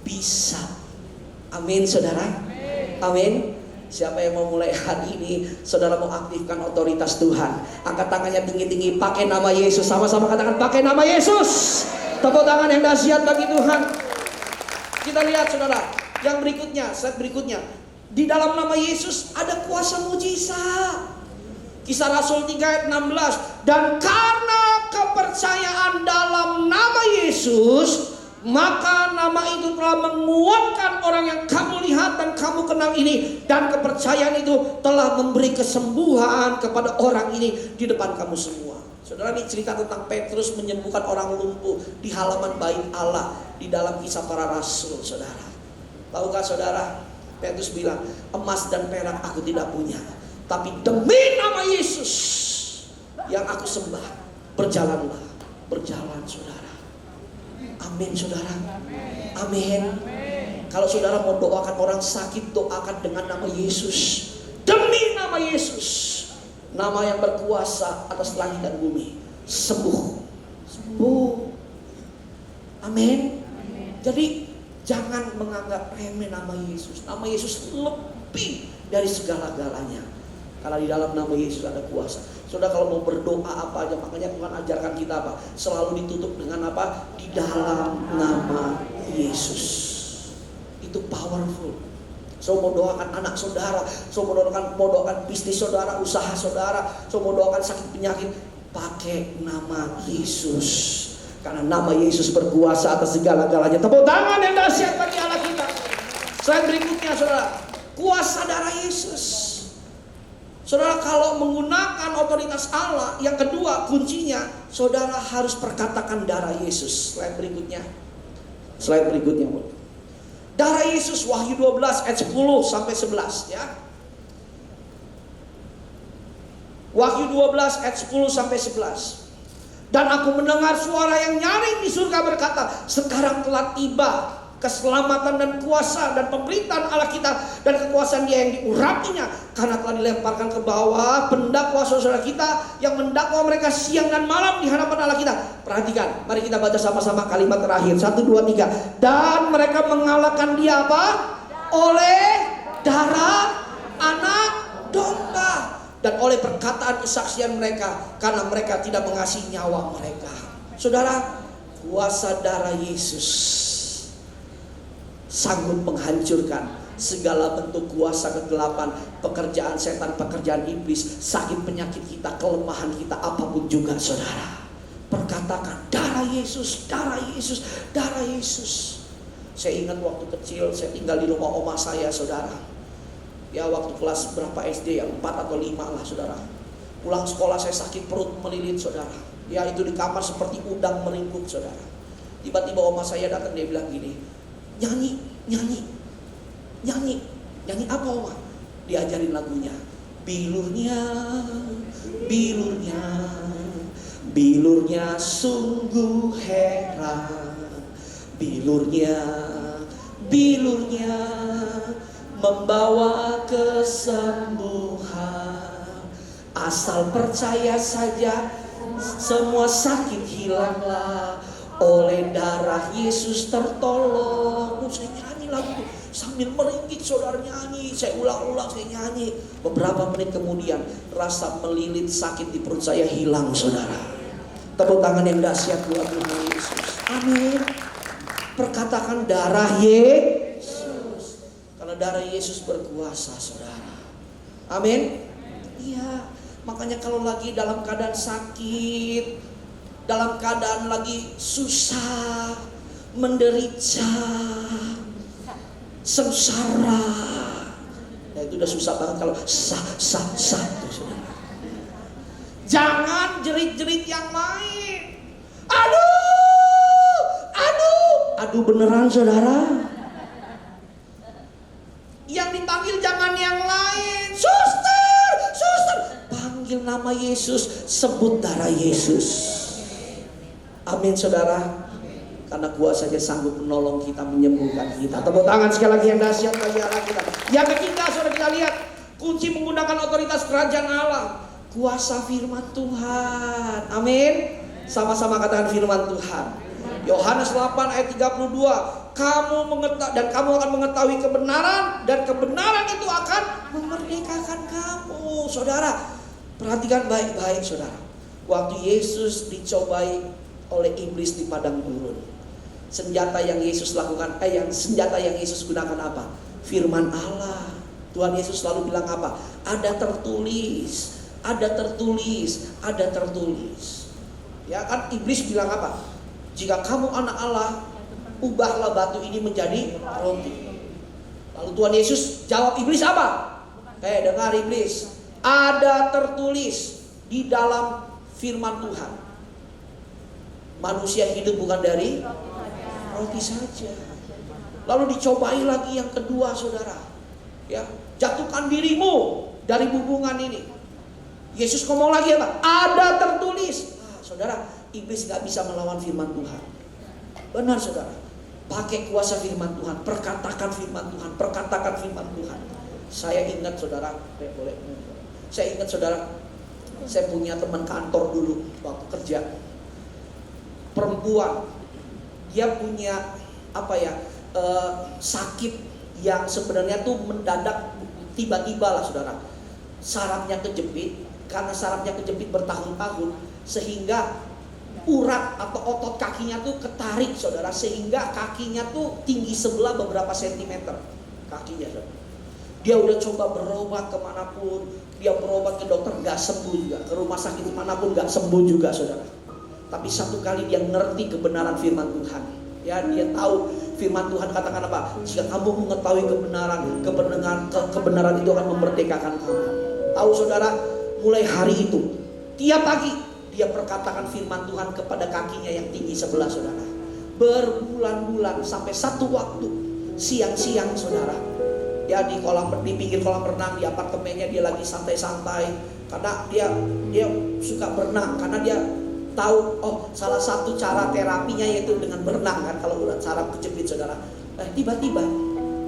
bisa. Amin, saudara. Amin. Siapa yang mau mulai hari ini, saudara mau aktifkan otoritas Tuhan, angkat tangannya tinggi-tinggi, pakai nama Yesus. Sama-sama katakan, pakai nama Yesus. Tepuk tangan yang dahsyat bagi Tuhan. Kita lihat, saudara, yang berikutnya, slide berikutnya. Di dalam nama Yesus ada kuasa mujizat. Kisah Rasul 3 ayat 16. Dan karena kepercayaan dalam nama Yesus, maka nama itu telah menguatkan orang yang kamu lihat dan kamu kenal ini. Dan kepercayaan itu telah memberi kesembuhan kepada orang ini di depan kamu semua. Saudara, ini cerita tentang Petrus menyembuhkan orang lumpuh di halaman bait Allah di dalam Kisah Para Rasul, saudara. Tahukah saudara, Petrus bilang, emas dan perak aku tidak punya, tapi demi nama Yesus yang aku sembah, berjalanlah. Berjalan, saudara. Amin, saudara. Amin. Kalau saudara mau doakan orang sakit, doakan dengan nama Yesus. Demi nama Yesus, nama yang berkuasa atas langit dan bumi. Sembuh. Amin. Jadi jangan menganggap remeh nama Yesus. Nama Yesus lebih dari segala-galanya. Karena di dalam nama Yesus ada kuasa. Saudara, kalau mau berdoa apa aja, makanya Tuhan ajarkan kita apa? Selalu ditutup dengan apa? Di dalam nama Yesus. Itu powerful. So mau doakan anak saudara, so mau doakan bisnis saudara, usaha saudara, so mau doakan sakit penyakit, pakai nama Yesus. Karena nama Yesus berkuasa atas segala-galanya. Tepuk tangan yang dahsyat bagi Allah kita. Slide berikutnya, saudara. Kuasa darah Yesus. Saudara, kalau menggunakan otoritas Allah, yang kedua kuncinya, saudara harus perkatakan darah Yesus. Slide berikutnya. Darah Yesus, Wahyu 12 ayat 10 sampai 11 ya. Wahyu 12 ayat 10 sampai 11. Dan aku mendengar suara yang nyaring di surga berkata, sekarang telah tiba keselamatan dan kuasa dan pemerintahan Allah kita dan kekuasaan Dia yang diurapinya, karena telah dilemparkan ke bawah pendakwa saudara kita yang mendakwa mereka siang dan malam di hadapan Allah kita. Perhatikan, mari kita baca sama-sama kalimat terakhir. 1, 2, 3. Dan mereka mengalahkan Dia apa? Oleh darah anak domba dan oleh perkataan kesaksian mereka, karena mereka tidak mengasihi nyawa mereka. Saudara, kuasa darah Yesus sanggup menghancurkan segala bentuk kuasa kegelapan, pekerjaan setan, pekerjaan iblis, sakit penyakit kita, kelemahan kita, apapun juga, saudara. Perkatakan darah Yesus, darah Yesus, darah Yesus. Saya ingat waktu kecil saya tinggal di rumah oma saya, saudara. Ya, waktu kelas berapa SD, yang 4 atau 5 lah, saudara. Pulang sekolah saya sakit perut melilit, saudara. Ya, itu di kamar seperti udang meringkuk, saudara. Tiba-tiba oma saya datang, dia bilang gini, nyanyi apa oma? Diajarin lagunya, bilurnya sungguh heran, bilurnya membawa kesembuhan. asal percaya saja, semua sakit hilanglah, oleh darah Yesus tertolong. Saya nyanyi lagu itu sambil meringkik, saudara nyanyi. Saya ulang-ulang, saya nyanyi. Beberapa menit kemudian rasa melilit sakit di perut saya hilang, saudara. Tepuk tangan yang dahsyat buat Tuhan Yesus. Amin. Perkatakan darah Yesus. Karena darah Yesus berkuasa, saudara. Amin. Iya. Makanya kalau lagi dalam keadaan sakit, dalam keadaan lagi susah, menderita, sengsara, ya itu udah susah banget kalau sah tuh, saudara. Jangan jerit-jerit yang lain. Aduh beneran, saudara. Yang dipanggil jangan yang lain. Suster, panggil nama Yesus, sebut darah Yesus. Amin, saudara. Karena kuasanya sanggup menolong kita, menyembuhkan kita. Tepuk tangan sekali lagi yang dahsyat bagi Allah kita. Yang ketiga, saudara, kita lihat kunci menggunakan otoritas kerajaan Allah. Kuasa firman Tuhan. Amin. Sama-sama katakan firman Tuhan. Yohanes 8 ayat 32. Kamu akan mengetahui kebenaran, dan kebenaran itu akan memerdekakan kamu. Saudara, perhatikan baik-baik, saudara. Waktu Yesus dicobai oleh iblis di padang gurun, senjata yang Yesus gunakan apa? Firman Allah. Tuhan Yesus selalu bilang apa? Ada tertulis. Ya kan, iblis bilang apa? Jika kamu anak Allah, ubahlah batu ini menjadi roti. Lalu Tuhan Yesus jawab iblis apa? Dengar iblis, ada tertulis di dalam firman Tuhan, manusia hidup bukan dari roti saja. Lalu dicobai lagi yang kedua, saudara. Ya, jatuhkan dirimu dari hubungan ini. Yesus ngomong lagi apa? Ada tertulis. Saudara, iblis gak bisa melawan firman Tuhan. Benar, saudara. Pakai kuasa firman Tuhan, perkatakan firman Tuhan. Saya ingat, saudara, saya punya teman kantor dulu waktu kerja, perempuan. Dia punya sakit yang sebenarnya tuh mendadak, tiba-tiba lah, saudara. Sarafnya kejepit. Karena sarafnya kejepit bertahun-tahun, sehingga urat atau otot kakinya tuh ketarik, saudara, sehingga kakinya tuh tinggi sebelah beberapa sentimeter kakinya, saudara. Dia udah coba berobat kemanapun, dia berobat ke dokter gak sembuh juga, ke rumah sakit manapun gak sembuh juga, saudara. Tapi satu kali dia ngerti kebenaran firman Tuhan. Ya, dia tahu firman Tuhan katakan apa? Jika kamu mengetahui kebenaran itu akan memerdekakan kamu. Tahu, saudara, mulai hari itu, tiap pagi dia perkatakan firman Tuhan kepada kakinya yang tinggi sebelah, saudara. Berbulan-bulan, sampai satu waktu siang-siang, saudara, ya di pinggir kolam renang di apartemennya, dia lagi santai-santai karena dia suka berenang, karena dia tahu salah satu cara terapinya yaitu dengan berenang kan, kalau urat saraf kejepit, saudara. Tiba-tiba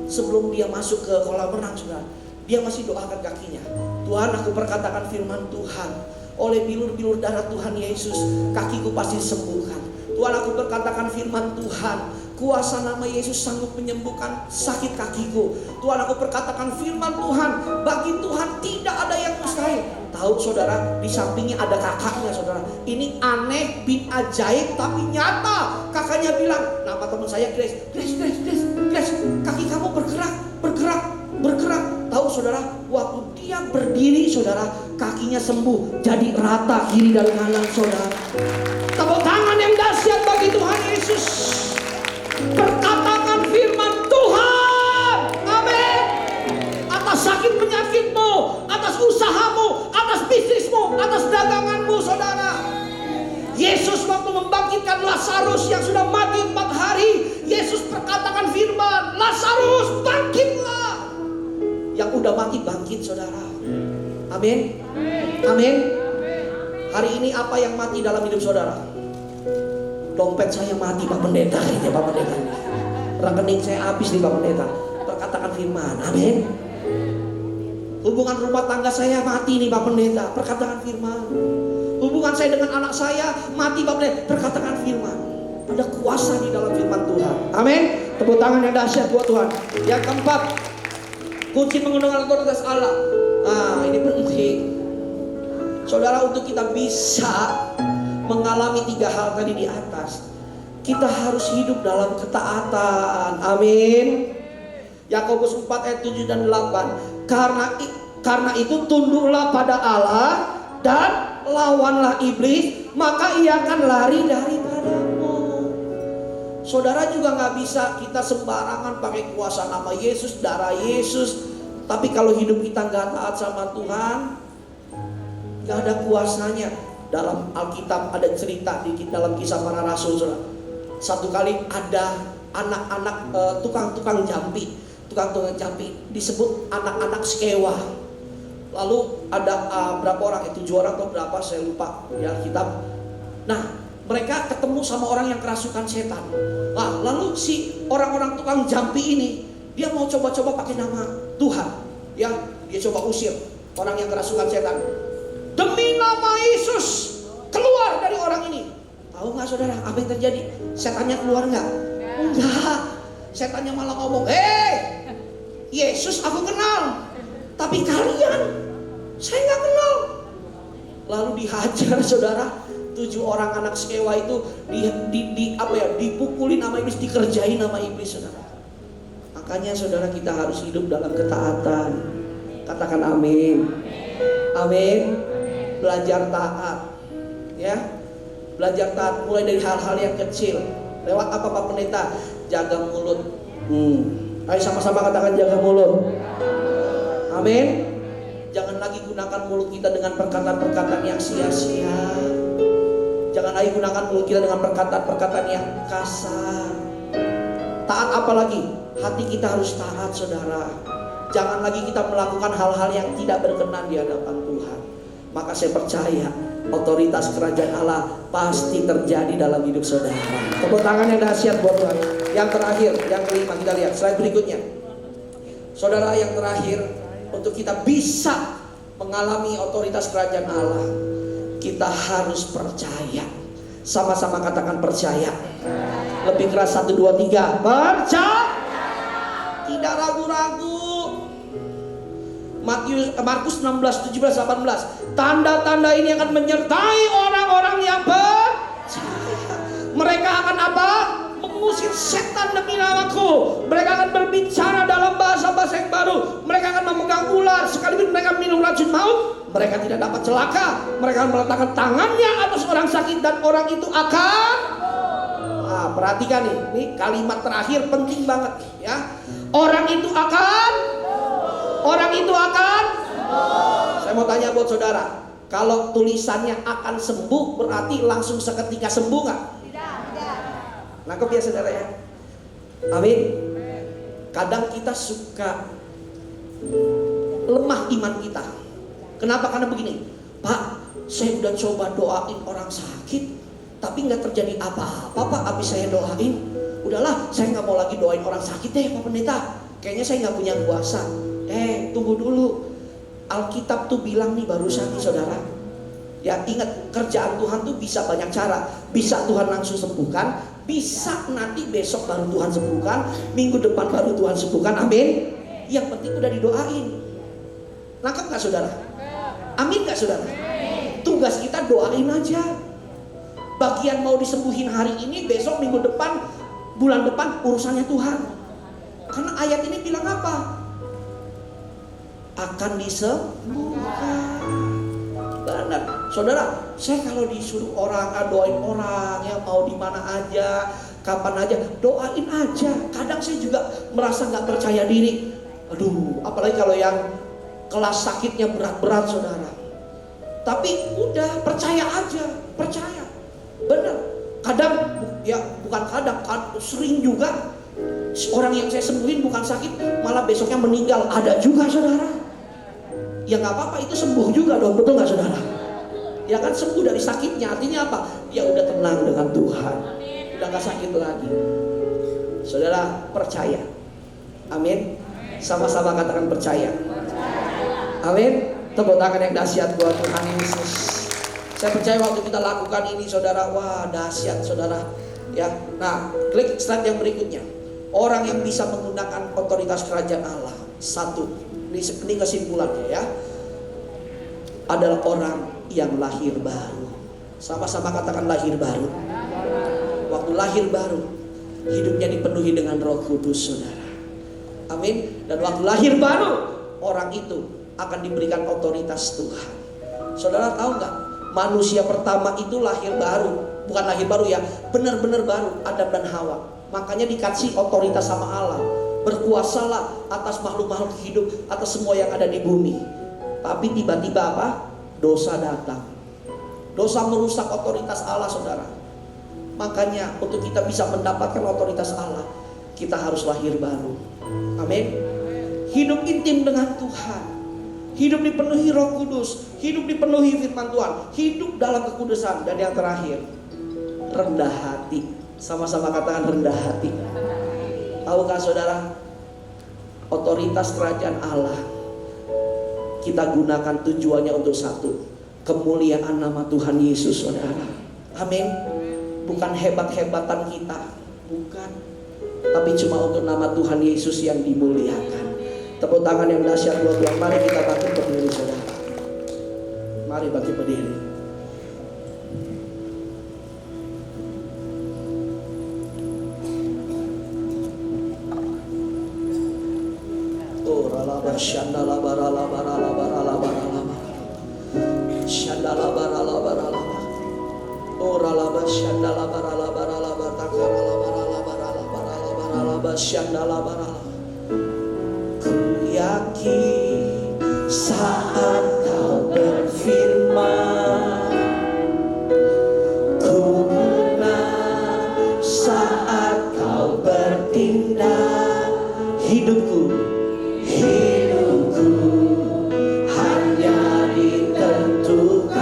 sebelum dia masuk ke kolam renang, saudara, dia masih doakan kakinya. Tuhan, aku perkatakan firman Tuhan, oleh bilur-bilur darah Tuhan Yesus, kakiku pasti disembuhkan. Tuhan, aku berkatakan firman Tuhan, kuasa nama Yesus sanggup menyembuhkan sakit kakiku. Tuhan, aku perkatakan firman Tuhan, bagi Tuhan tidak ada yang mustahil. Tahu, saudara, di sampingnya ada kakaknya, saudara. Ini aneh bin ajaib tapi nyata. Kakaknya bilang, nama teman saya Grace, kaki kamu bergerak. Tahu, saudara, waktu dia berdiri, saudara, kakinya sembuh, jadi rata kiri dan kanan, saudara. Tepuk tangan yang dahsyat bagi Tuhan Yesus. Perkatakan firman Tuhan. Amin. Atas sakit penyakitmu, atas usahamu, atas bisnismu, atas daganganmu, saudara. Yesus waktu membangkitkan Lazarus yang sudah mati 4 hari, Yesus perkatakan firman, Lazarus bangkitlah. Yang udah mati bangkit, saudara. Amin. Amin. Hari ini apa yang mati dalam hidup saudara? Dompet saya mati, Pak Pendeta. Pak Pendeta. Rekening saya habis nih, Pak Pendeta. Perkatakan firman. Amin. Hubungan rumah tangga saya mati nih Pak Pendeta, perkatakan firman. Hubungan saya dengan anak saya mati Pak Pendeta, perkatakan firman. Ada kuasa di dalam firman Tuhan. Amin. Tepuk tangan yang dahsyat buat Tuhan. Yang keempat, kunci mengenal otoritas Allah. Nah, ini penting. Saudara, untuk kita bisa mengalami 3 hal tadi di atas, kita harus hidup dalam ketaatan. Amin. Yakobus 4 ayat 7 dan 8. Karena itu tunduklah pada Allah dan lawanlah iblis, maka ia akan lari daripadamu. Saudara juga gak bisa kita sembarangan pakai kuasa nama Yesus, darah Yesus, tapi kalau hidup kita gak taat sama Tuhan, gak ada kuasanya. Dalam Alkitab ada cerita di dalam Kisah Para Rasul, saudara. Satu kali ada anak-anak tukang-tukang jampi disebut anak-anak Skewa. Lalu ada berapa orang, 7 orang atau berapa saya lupa ya kitab. Nah, mereka ketemu sama orang yang kerasukan setan. Nah, lalu si orang-orang tukang jampi ini, dia mau coba-coba pakai nama Tuhan, ya, dia coba usir orang yang kerasukan setan. Demi nama Yesus, keluar dari orang ini. Tahu nggak saudara, apa yang terjadi? Setannya keluar nggak? Enggak. Setannya malah ngomong, "Hei, Yesus aku kenal, tapi kalian saya nggak kenal." Lalu dihajar saudara. 7 orang anak Skewa itu dipukulin nama iblis, dikerjain nama iblis, saudara. Makanya saudara, kita harus hidup dalam ketaatan. Katakan amin. Amin. Belajar taat, ya. Belajar taat mulai dari hal-hal yang kecil. Lewat apa Pak Pendeta? Jaga mulut. Ayo sama-sama katakan jaga mulut. Amin. Jangan lagi gunakan mulut kita dengan perkataan-perkataan yang sia-sia. Jangan lagi gunakan mulut kita dengan perkataan-perkataan yang kasar. Taat apa lagi? Hati kita harus taat, saudara. Jangan lagi kita melakukan hal-hal yang tidak berkenan di hadapan Tuhan. Maka saya percaya otoritas kerajaan Allah pasti terjadi dalam hidup saudara. Tepuk tangan yang dahsyat buat Tuhan. Yang terakhir, yang kelima, kita lihat slide berikutnya. Saudara, yang terakhir, untuk kita bisa mengalami otoritas kerajaan Allah, kita harus percaya. Sama-sama katakan percaya. Lebih keras, 1, 2, 3. Percaya. Tidak ragu-ragu. Markus 16, 17, 18. Tanda-tanda ini akan menyertai orang-orang yang percaya. Mereka akan apa? Mengusir setan demi namaku. Mereka akan berbicara dalam bahasa-bahasa yang baru. Mereka akan memegang ular, sekalipun mereka minum racun maut, mereka tidak dapat celaka. Mereka akan meletakkan tangannya atas orang sakit dan orang itu akan. Nah, perhatikan nih, ini kalimat terakhir penting banget ya. Orang itu akan. Saya mau tanya buat saudara, kalau tulisannya akan sembuh, berarti langsung seketika sembuh nggak? Tidak. Nangkep ya saudara ya? Amin. Kadang kita suka lemah iman kita. Kenapa? Karena begini, Pak, saya udah coba doain orang sakit, tapi nggak terjadi apa-apa Pak, habis saya doain. Udahlah, saya nggak mau lagi doain orang sakit deh Pak Pendeta. Kayaknya saya nggak punya kuasa. Tunggu dulu. Alkitab tuh bilang nih barusan nih saudara. Ya ingat, kerjaan Tuhan tuh bisa banyak cara. Bisa Tuhan langsung sembuhkan, bisa nanti besok baru Tuhan sembuhkan, minggu depan baru Tuhan sembuhkan. Amin. Yang penting udah didoain. Nangkep gak saudara? Amin gak saudara? Tugas kita doain aja. Bagian mau disembuhin hari ini, besok, minggu depan, bulan depan urusannya Tuhan. Karena ayat ini bilang apa? Akan disembuhkan. Benar, saudara. Saya kalau disuruh orang doain orang, ya mau di mana aja, kapan aja, doain aja. Kadang saya juga merasa nggak percaya diri. Aduh, apalagi kalau yang kelas sakitnya berat-berat, saudara. Tapi udah percaya aja, percaya. Benar. Kadang, ya bukan kadang, sering juga orang yang saya sembuhin bukan sakit, malah besoknya meninggal. Ada juga, saudara. Ya nggak apa-apa, itu sembuh juga dong, betul nggak saudara? Ya kan, sembuh dari sakitnya, artinya apa? Ya udah tenang dengan Tuhan, udah nggak sakit lagi. Saudara percaya, amin. Sama-sama katakan percaya. Amin. Tepuk tangan yang dahsyat buat Tuhan Yesus. Saya percaya waktu kita lakukan ini saudara, wah dahsyat saudara. Ya, nah klik slide yang berikutnya. Orang yang bisa menggunakan otoritas kerajaan Allah, satu, ini kesimpulannya ya, adalah orang yang lahir baru. Sama-sama katakan lahir baru. Waktu lahir baru, hidupnya dipenuhi dengan Roh Kudus saudara. Amin. Dan waktu lahir baru, orang itu akan diberikan otoritas Tuhan. Saudara tahu nggak? Manusia pertama itu lahir baru, bukan lahir baru ya, benar-benar baru, Adam dan Hawa. Makanya dikasih otoritas sama Allah, berkuasalah atas makhluk-makhluk hidup, atas semua yang ada di bumi. Tapi tiba-tiba apa? Dosa datang. Dosa merusak otoritas Allah saudara. Makanya untuk kita bisa mendapatkan otoritas Allah, kita harus lahir baru. Amin. Hidup intim dengan Tuhan, hidup dipenuhi Roh Kudus, hidup dipenuhi firman Tuhan, hidup dalam kekudusan. Dan yang terakhir, rendah hati. Sama-sama katakan rendah hati. Tahukah saudara, otoritas kerajaan Allah kita gunakan tujuannya untuk satu, kemuliaan nama Tuhan Yesus saudara. Amin. Bukan hebat-hebatan kita, bukan, tapi cuma untuk nama Tuhan Yesus yang dimuliakan. Tepuk tangan yang dahsyat buat Tuhan. Mari kita bangkit berdiri saudara. Mari bangkit berdiri. Oh ralaba shandala barala barala barala barala shandala barala barala. Oh ralaba shandala barala barala barala barala barala barala barala shandala barala. Yakin saat kau berfirman, ku menang saat kau bertindak. Hidupku hanya ditentukan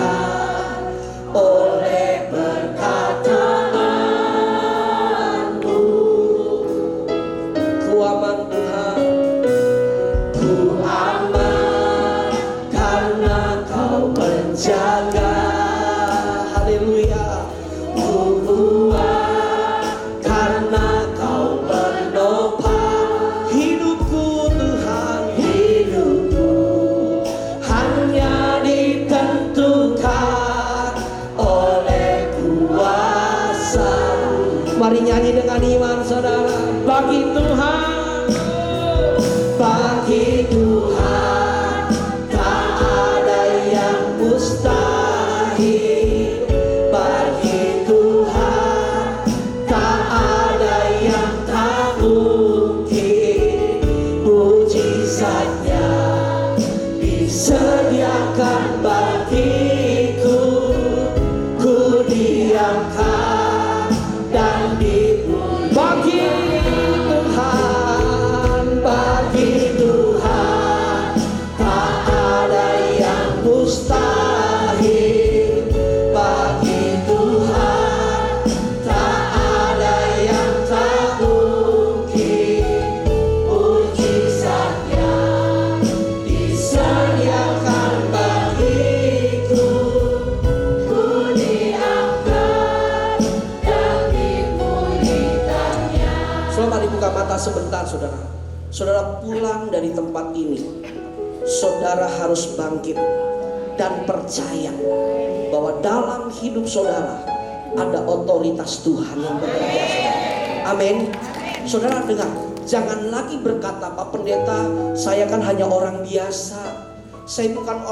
oleh perkataanmu. Ku aman Tuhan, jaga, haleluya. Kuat karena kau menopang hidupku Tuhan. Hidupku hanya ditentukan oleh kuasa-Mu. Mari nyanyi dengan iman saudara. Bagi Tuhan, bagi Tuhan mustahil, bagi Tuhan tak ada yang tak mungkin. Mujizatnya disediakan bagiku, ku diamkan dan dipuji. Bagi Tuhan, bagi Tuhan tak ada yang mustahil. Sebentar saudara, saudara pulang dari tempat ini, saudara harus bangkit dan percaya bahwa dalam hidup saudara ada otoritas Tuhan yang bekerja saudara. Amin. Saudara dengar, jangan lagi berkata, Pak Pendeta, saya kan hanya orang biasa, saya bukan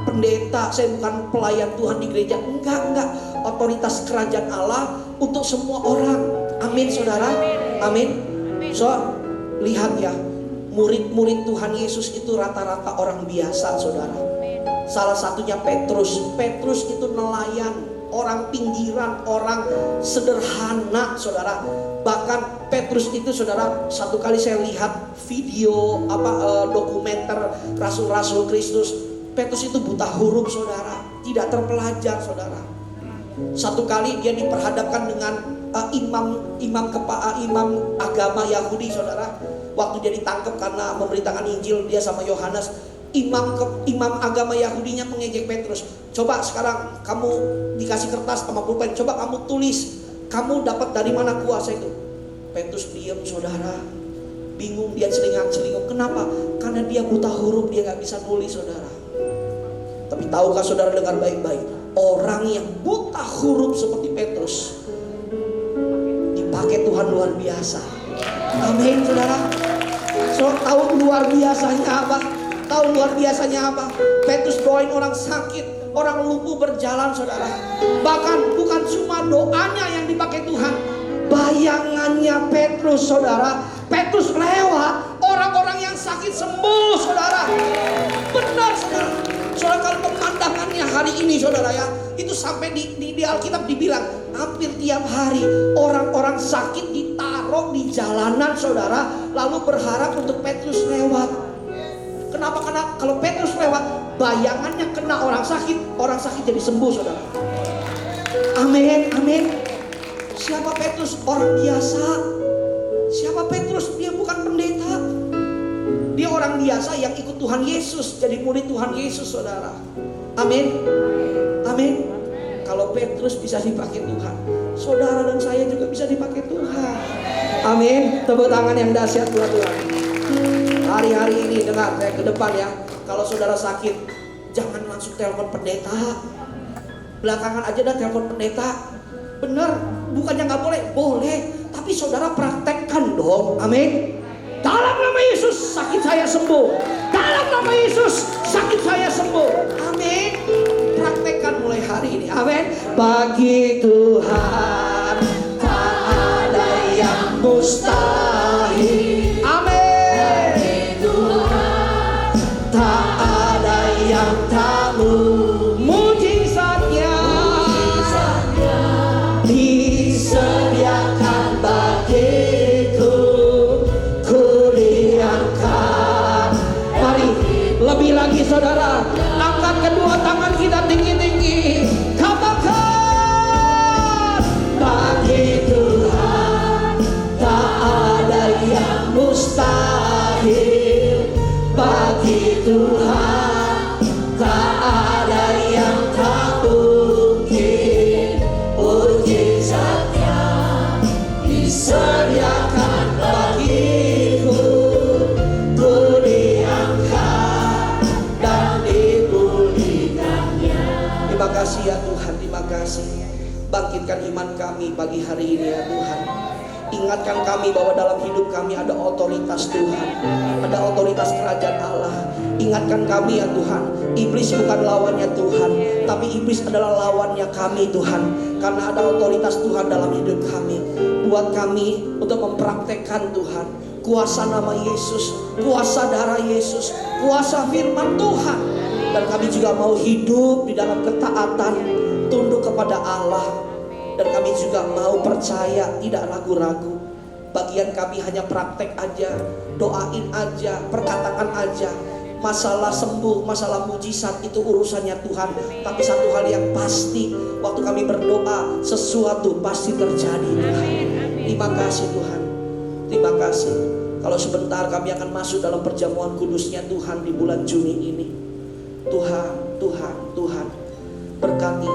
pendeta, saya bukan pelayan Tuhan di gereja. Enggak, otoritas kerajaan Allah untuk semua orang. Amin saudara. Amin. So, lihat ya, murid-murid Tuhan Yesus itu rata-rata orang biasa saudara. Salah satunya Petrus. Petrus itu nelayan, orang pinggiran, orang sederhana saudara. Bahkan Petrus itu saudara, satu kali saya lihat video dokumenter Rasul-Rasul Kristus. Petrus itu buta huruf saudara, tidak terpelajar saudara. Satu kali dia diperhadapkan dengan imam agama Yahudi saudara. Waktu dia ditangkap karena memberitakan Injil, dia sama Yohanes, imam agama Yahudinya mengejek Petrus. Coba sekarang kamu dikasih kertas sama pulpen, coba kamu tulis, kamu dapat dari mana kuasa itu? Petrus diam, saudara, bingung, dia celingak-celinguk. Kenapa? Karena dia buta huruf, dia gak bisa nulis, saudara. Tapi tahukah saudara, dengar baik-baik, orang yang buta huruf seperti Petrus dipakai Tuhan luar biasa. Amin, saudara. So, tahu luar biasanya apa? Tahu luar biasanya apa? Petrus doain orang sakit, orang lumpuh berjalan, saudara. Bahkan bukan cuma doanya yang dipakai Tuhan, bayangannya Petrus, saudara. Petrus lewat, orang-orang yang sakit sembuh, saudara. Benar, saudara. Saudara, kalau pemandangannya hari ini, saudara ya, itu sampai di Alkitab dibilang hampir tiap hari orang-orang sakit ditaruh di jalanan, saudara, lalu berharap untuk Petrus lewat. Kenapa? Karena kalau Petrus lewat, bayangannya kena orang sakit jadi sembuh, saudara. Amin, amin. Siapa Petrus? Orang biasa. Siapa Petrus? Dia bukan pendeta. Dia orang biasa yang ikut Tuhan Yesus, jadi murid Tuhan Yesus, saudara. Amin, amin. Kalau Petrus bisa dipakai Tuhan, saudara dan saya juga bisa dipakai Tuhan. Amin. Tepuk tangan yang dahsyat buat Tuhan. Hari-hari ini dengar saya ke depan ya. Kalau saudara sakit, jangan langsung telepon pendeta. Belakangan aja dah telepon pendeta. Bener, bukannya nggak boleh, boleh. Tapi saudara praktekkan dong. Amin. Dalam nama Yesus sakit saya sembuh. Dalam nama Yesus sakit saya sembuh. Amin. Praktekkan mulai hari ini. Amin. Bagi Tuhan tak ada yang mustahil. Mujizatnya disediakan bagiku, ku diangkat. Mari lebih lagi, saudara, angkat kedua tangan kita tinggi-tinggi, katakan, bagi Tuhan tak ada yang mustahil. Bagi Tuhan tak ada yang tak mungkin. Mujizatnya disediakan bagiku, ku diangkat dan dipulihkannya. Terima kasih ya Tuhan, terima kasih. Bangkitkan iman kami pagi hari ini ya Tuhan. Ingatkan kami bahwa dalam hidup kami ada otoritas Tuhan, ada otoritas kerajaan Allah. Ingatkan kami ya Tuhan, iblis bukan lawannya Tuhan, tapi iblis adalah lawannya kami Tuhan. Karena ada otoritas Tuhan dalam hidup kami. Buat kami untuk mempraktekkan Tuhan, kuasa nama Yesus, kuasa darah Yesus, kuasa firman Tuhan. Dan kami juga mau hidup di dalam ketaatan, tunduk kepada Allah. Dan kami juga mau percaya, tidak ragu-ragu. Bagian kami hanya praktek aja, doain aja, perkatakan aja. Masalah sembuh, masalah mujizat itu urusannya Tuhan. Tapi satu hal yang pasti, waktu kami berdoa, sesuatu pasti terjadi Tuhan. Terima kasih Tuhan, terima kasih. Kalau sebentar kami akan masuk dalam perjamuan kudusnya Tuhan di bulan Juni ini. Tuhan, Tuhan, Tuhan, berkati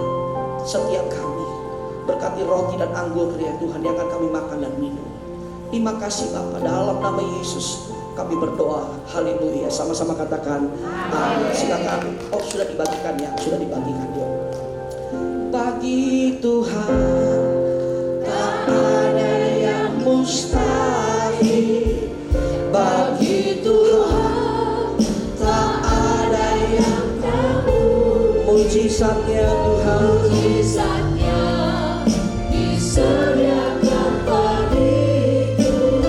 setiap kami. Berkati roti dan anggur ya Tuhan yang akan kami makan dan minum. Terima kasih Bapa, dalam nama Yesus kami berdoa. Haleluya. Sama-sama katakan amin. Silakan. Oh, sudah dibagikan ya, sudah dibagikan ya. Bagi Tuhan tak ada yang mustahil. Bagi Tuhan tak ada yang tak mungkin. Mujizatnya Tuhan, mujizatnya disediakan bagiku,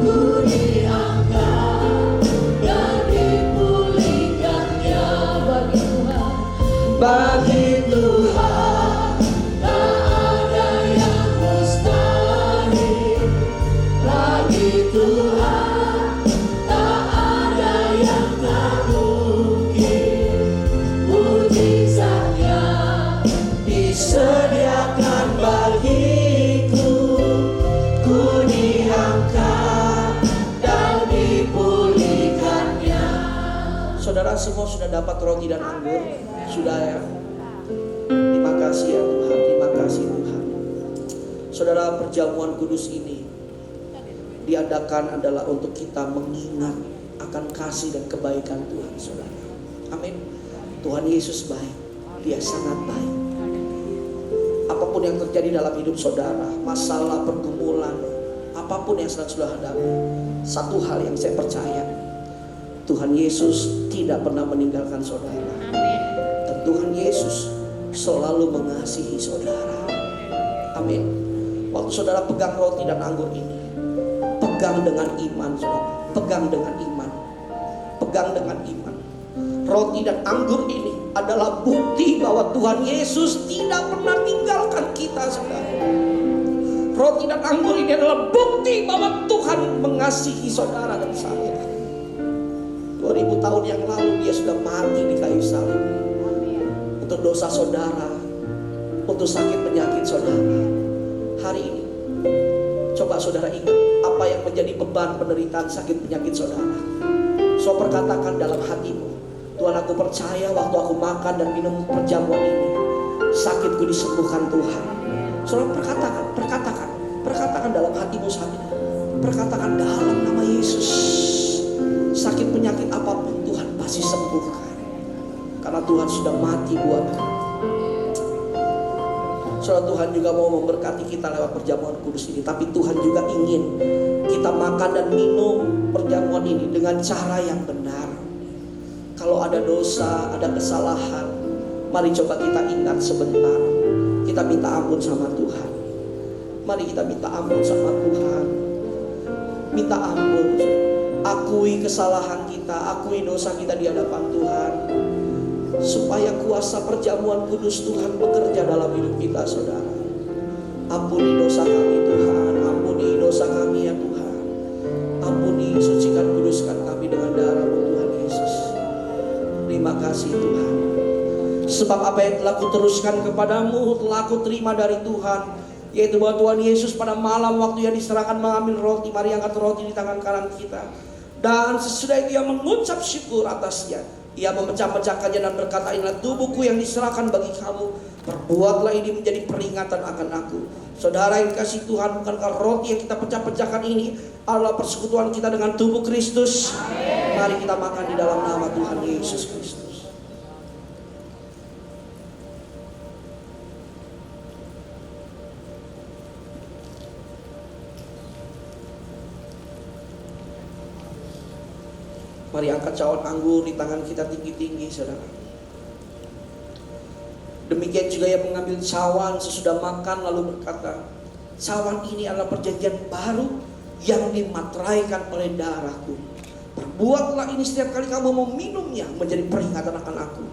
ku diangkat dan dipulihkannya. Bagi Tuhan, bagi Tuhan tak ada yang mustahil. Bagi Tuhan tak ada yang tak mungkin. Mujizatnya disediakan bagiku, ku diangkat dan dipulihkannya. Saudara semua sudah dapat roti dan anggur? Sudah ya? Terima kasih ya Tuhan, terima kasih Tuhan. Saudara, perjamuan kudus ini diadakan adalah untuk kita mengingat akan kasih dan kebaikan Tuhan, saudara. Amin. Tuhan Yesus baik, Dia sangat baik. Apapun yang terjadi dalam hidup saudara, masalah, pergumulan, apapun yang sedang saudara hadapi, satu hal yang saya percaya, Tuhan Yesus tidak pernah meninggalkan saudara. Dan Tuhan Yesus selalu mengasihi saudara. Amin. Waktu saudara pegang roti dan anggur ini, pegang dengan iman, saudara. Pegang dengan iman. Pegang dengan iman. Roti dan anggur ini adalah bukti bahwa Tuhan Yesus tidak pernah tinggalkan kita, saudara. Roti dan anggur ini adalah bukti bahwa Tuhan mengasihi saudara dan saya. 2000 tahun yang lalu Dia sudah mati di kayu salib untuk dosa saudara, untuk sakit penyakit saudara. Hari ini coba saudara ingat apa yang menjadi beban penderitaan sakit penyakit saudara. So perkatakan dalam hatimu, Tuhan, aku percaya waktu aku makan dan minum perjamuan ini, sakitku disembuhkan Tuhan. Saudara perkatakan dalam hatimu saat ini. Perkatakan dalam nama Yesus, sakit penyakit apapun Tuhan pasti sembuhkan. Karena Tuhan sudah mati buatku. Saudara, Tuhan juga mau memberkati kita lewat perjamuan kudus ini. Tapi Tuhan juga ingin kita makan dan minum perjamuan ini dengan cara yang benar. Kalau ada dosa, ada kesalahan, mari coba kita ingat sebentar. Kita minta ampun sama Tuhan. Mari kita minta ampun sama Tuhan. Minta ampun. Akui kesalahan kita, akui dosa kita di hadapan Tuhan. Supaya kuasa perjamuan kudus Tuhan bekerja dalam hidup kita, saudara. Ampuni dosa kami Tuhan, ampuni dosa kami ya Tuhan. Ampuni, sucikan, kuduskan kami dengan darah-Mu Tuhan Yesus. Terima kasih Tuhan. Sebab apa yang telah kuteruskan kepadamu telah ku terima dari Tuhan, yaitu bahwa Tuhan Yesus pada malam waktu yang diserahkan mengambil roti, mari angkat roti di tangan kanan kita. Dan sesudah itu Ia mengucap syukur atasnya. Ia memecah-mecahkannya dan berkata, inilah tubuhku yang diserahkan bagi kamu. Perbuatlah ini menjadi peringatan akan aku. Saudara yang dikasihi Tuhan, bukankah roti yang kita pecah-pecahkan ini adalah persekutuan kita dengan tubuh Kristus? Mari kita makan di dalam nama Tuhan Yesus Kristus. Mari angkat cawan anggur di tangan kita tinggi-tinggi, saudara. Demikian juga Ia mengambil cawan sesudah makan lalu berkata, cawan ini adalah perjanjian baru yang dimateraikan oleh darahku. Perbuatlah ini setiap kali kamu mau minumnya menjadi peringatan akan aku.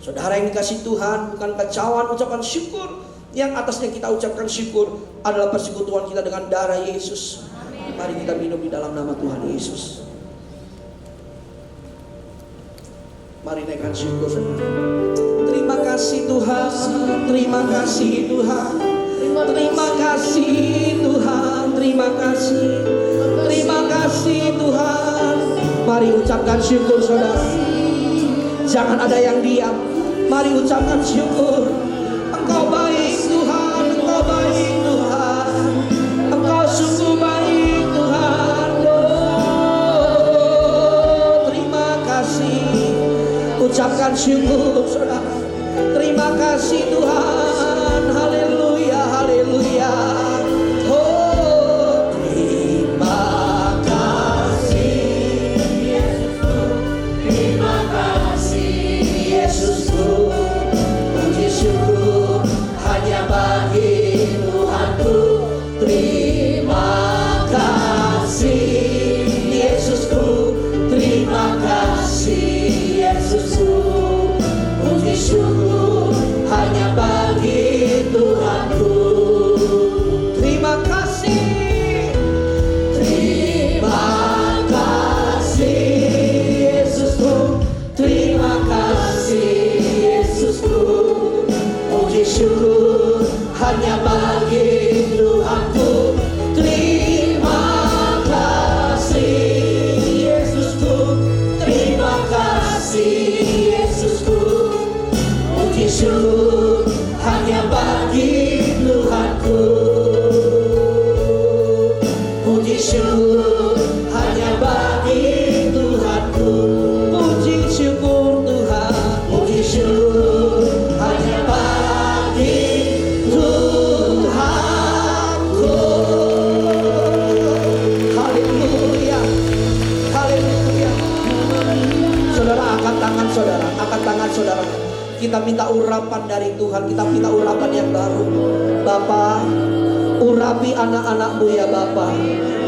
Saudara yang dikasihi Tuhan, bukankah cawan ucapan syukur? Yang atasnya kita ucapkan syukur adalah persekutuan kita dengan darah Yesus. Mari kita minum di dalam nama Tuhan Yesus. Mari naikkan syukur, saudara. Terima kasih Tuhan, terima kasih Tuhan, terima kasih Tuhan, terima kasih, terima kasih Tuhan. Mari ucapkan syukur, saudara. Jangan ada yang diam. Mari ucapkan syukur. Engkau baik Tuhan, Engkau baik Tuhan, Engkau sungguh baik Tuhan. Oh, terima kasih. Ucapkan syukur, saudara. Terima kasih Tuhan. Haleluya, haleluya. Oh, terima kasih Yesusku. Terima kasih Yesusku. Puji syukur hanya bagi Tuhanku. Terima kasih Yesusku. Terima kasih Yesusku, puji syukur hanya bagi Tuhanku. Terima kasih, terima kasih Yesusku, terima kasih Yesusku, puji syukur hanya bagi Tuhanku. Terima kasih Yesusku, terima kasih tangan saudara, angkat tangan saudara. Kita minta urapan dari Tuhan, kita minta urapan yang baru. Bapa, urapi anak-anakmu ya Bapa.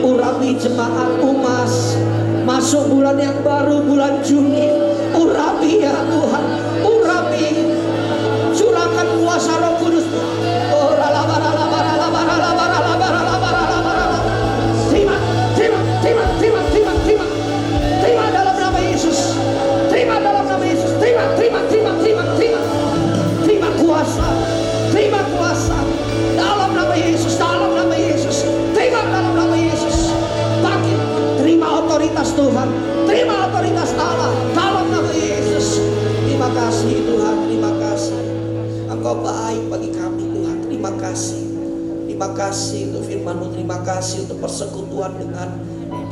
Urapi jemaat Umas. Masuk bulan yang baru, bulan Juni. Urapi ya Tuhan, urapi. Curahkan kuasa Roh Kudus. Oh, terima dalam nama Yesus. Terima dalam nama Yesus. Terima kuasa. Terima kuasa dalam nama Yesus. Dalam nama Yesus. Terima dalam nama Yesus. Bangkit. Terima otoritas Tuhan. Terima otoritas Allah dalam nama Yesus. Terima kasih Tuhan. Terima kasih. Engkau baik bagi kami Tuhan. Terima kasih. Terima kasih untuk firman-Mu. Terima kasih untuk persekutuan dengan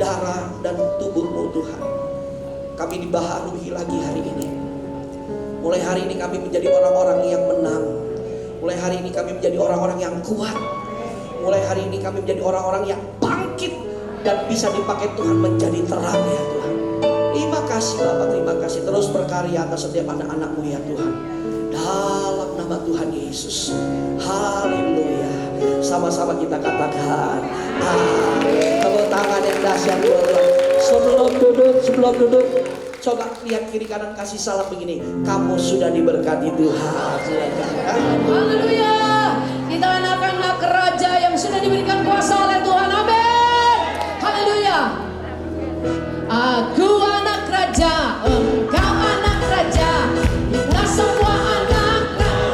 darah dan tubuh-Mu Tuhan. Kami dibaharui lagi hari ini. Mulai hari ini kami menjadi orang-orang yang menang. Mulai hari ini kami menjadi orang-orang yang kuat. Mulai hari ini kami menjadi orang-orang yang bangkit dan bisa dipakai Tuhan menjadi terang ya Tuhan. Terima kasih Bapak, terima kasih. Terus berkarya atas setiap anak-anak-Mu ya Tuhan. Dalam nama Tuhan Yesus. Haleluya. Sama-sama kita katakan tepuk tangan yang dahsyat buat Tuhan. Sebelum duduk coba lihat kiri kanan, kasih salam begini. Kamu sudah diberkati Tuhan. Silakan. Haleluya. Kita anak-anak raja yang sudah diberikan kuasa oleh Tuhan. Amin. Haleluya. Aku anak raja, engkau anak raja. Kita semua anak.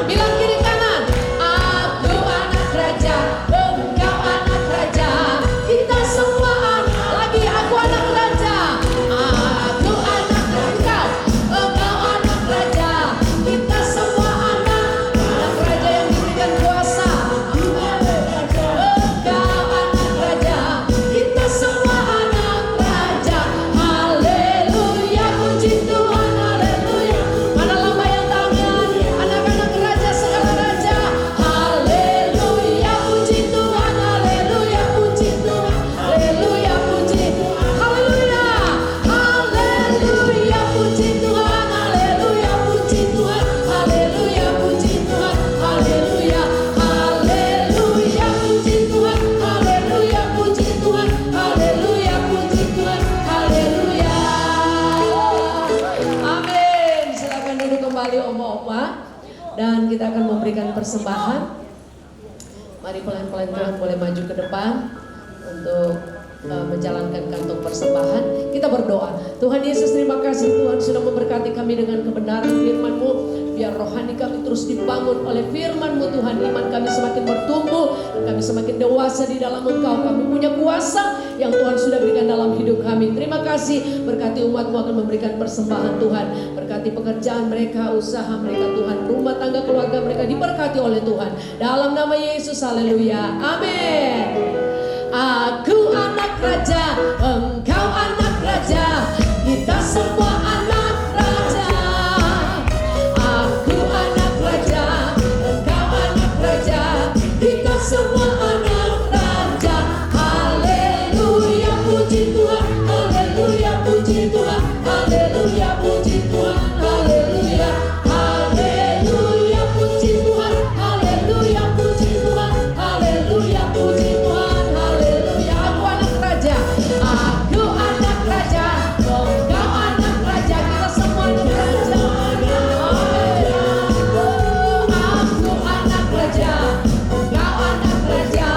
Bilang kiri kanan. Aku anak raja, engkau anak raja. Kita semua anak. Lagi aku anak raja. Aku anak engkau anak raja. Kita semua anak raja yang diberikan kuasa. Engkau anak raja. Kita semua anak raja. Haleluya, puji Tuhan, haleluya. Mana lambaian tangan, anak-anak raja segala raja. Haleluya, puji Tuhan, haleluya, puji Tuhan, haleluya, puji Tuhan, haleluya, haleluya, puji Tuhan, haleluya, puji Tuhan, haleluya, puji Tuhan, haleluya, haleluya, puji Tuhan, haleluya, puji Tuhan, haleluya, puji Tuhan, haleluya. Amin. Silakan duduk kembali oma-oma dan kita akan memberikan persembahan. Mari pelan-pelan Tuhan boleh maju ke depan untuk menjalankan kantong persembahan. Kita berdoa. Tuhan Yesus, terima kasih Tuhan sudah memberkati kami dengan kebenaran firman-Mu. Biar rohani kami terus dibangun oleh firman-Mu Tuhan. Iman kami semakin bertumbuh dan kami semakin dewasa di dalam Engkau. Kami punya kuasa yang Tuhan sudah berikan dalam hidup kami. Terima kasih. Berkati umat-Mu akan memberikan persembahan Tuhan. Berkati pekerjaan mereka, usaha mereka Tuhan. Rumah tangga keluarga mereka diberkati oleh Tuhan. Dalam nama Yesus, haleluya. Amin. Aku anak raja, engkau anak raja. Kita semua anak raja. Aku anak raja, engkau anak raja. Kita semua anak raja. Haleluya, puji Tuhan, haleluya, puji Tuhan, haleluya, puji Tuhan, haleluya, haleluya, puji Tuhan, haleluya, puji Tuhan, haleluya, puji Tuhan, haleluya. Aku anak raja, aku anak raja, engkau anak raja. Kita semua anak raja. Aku anak raja, engkau anak raja.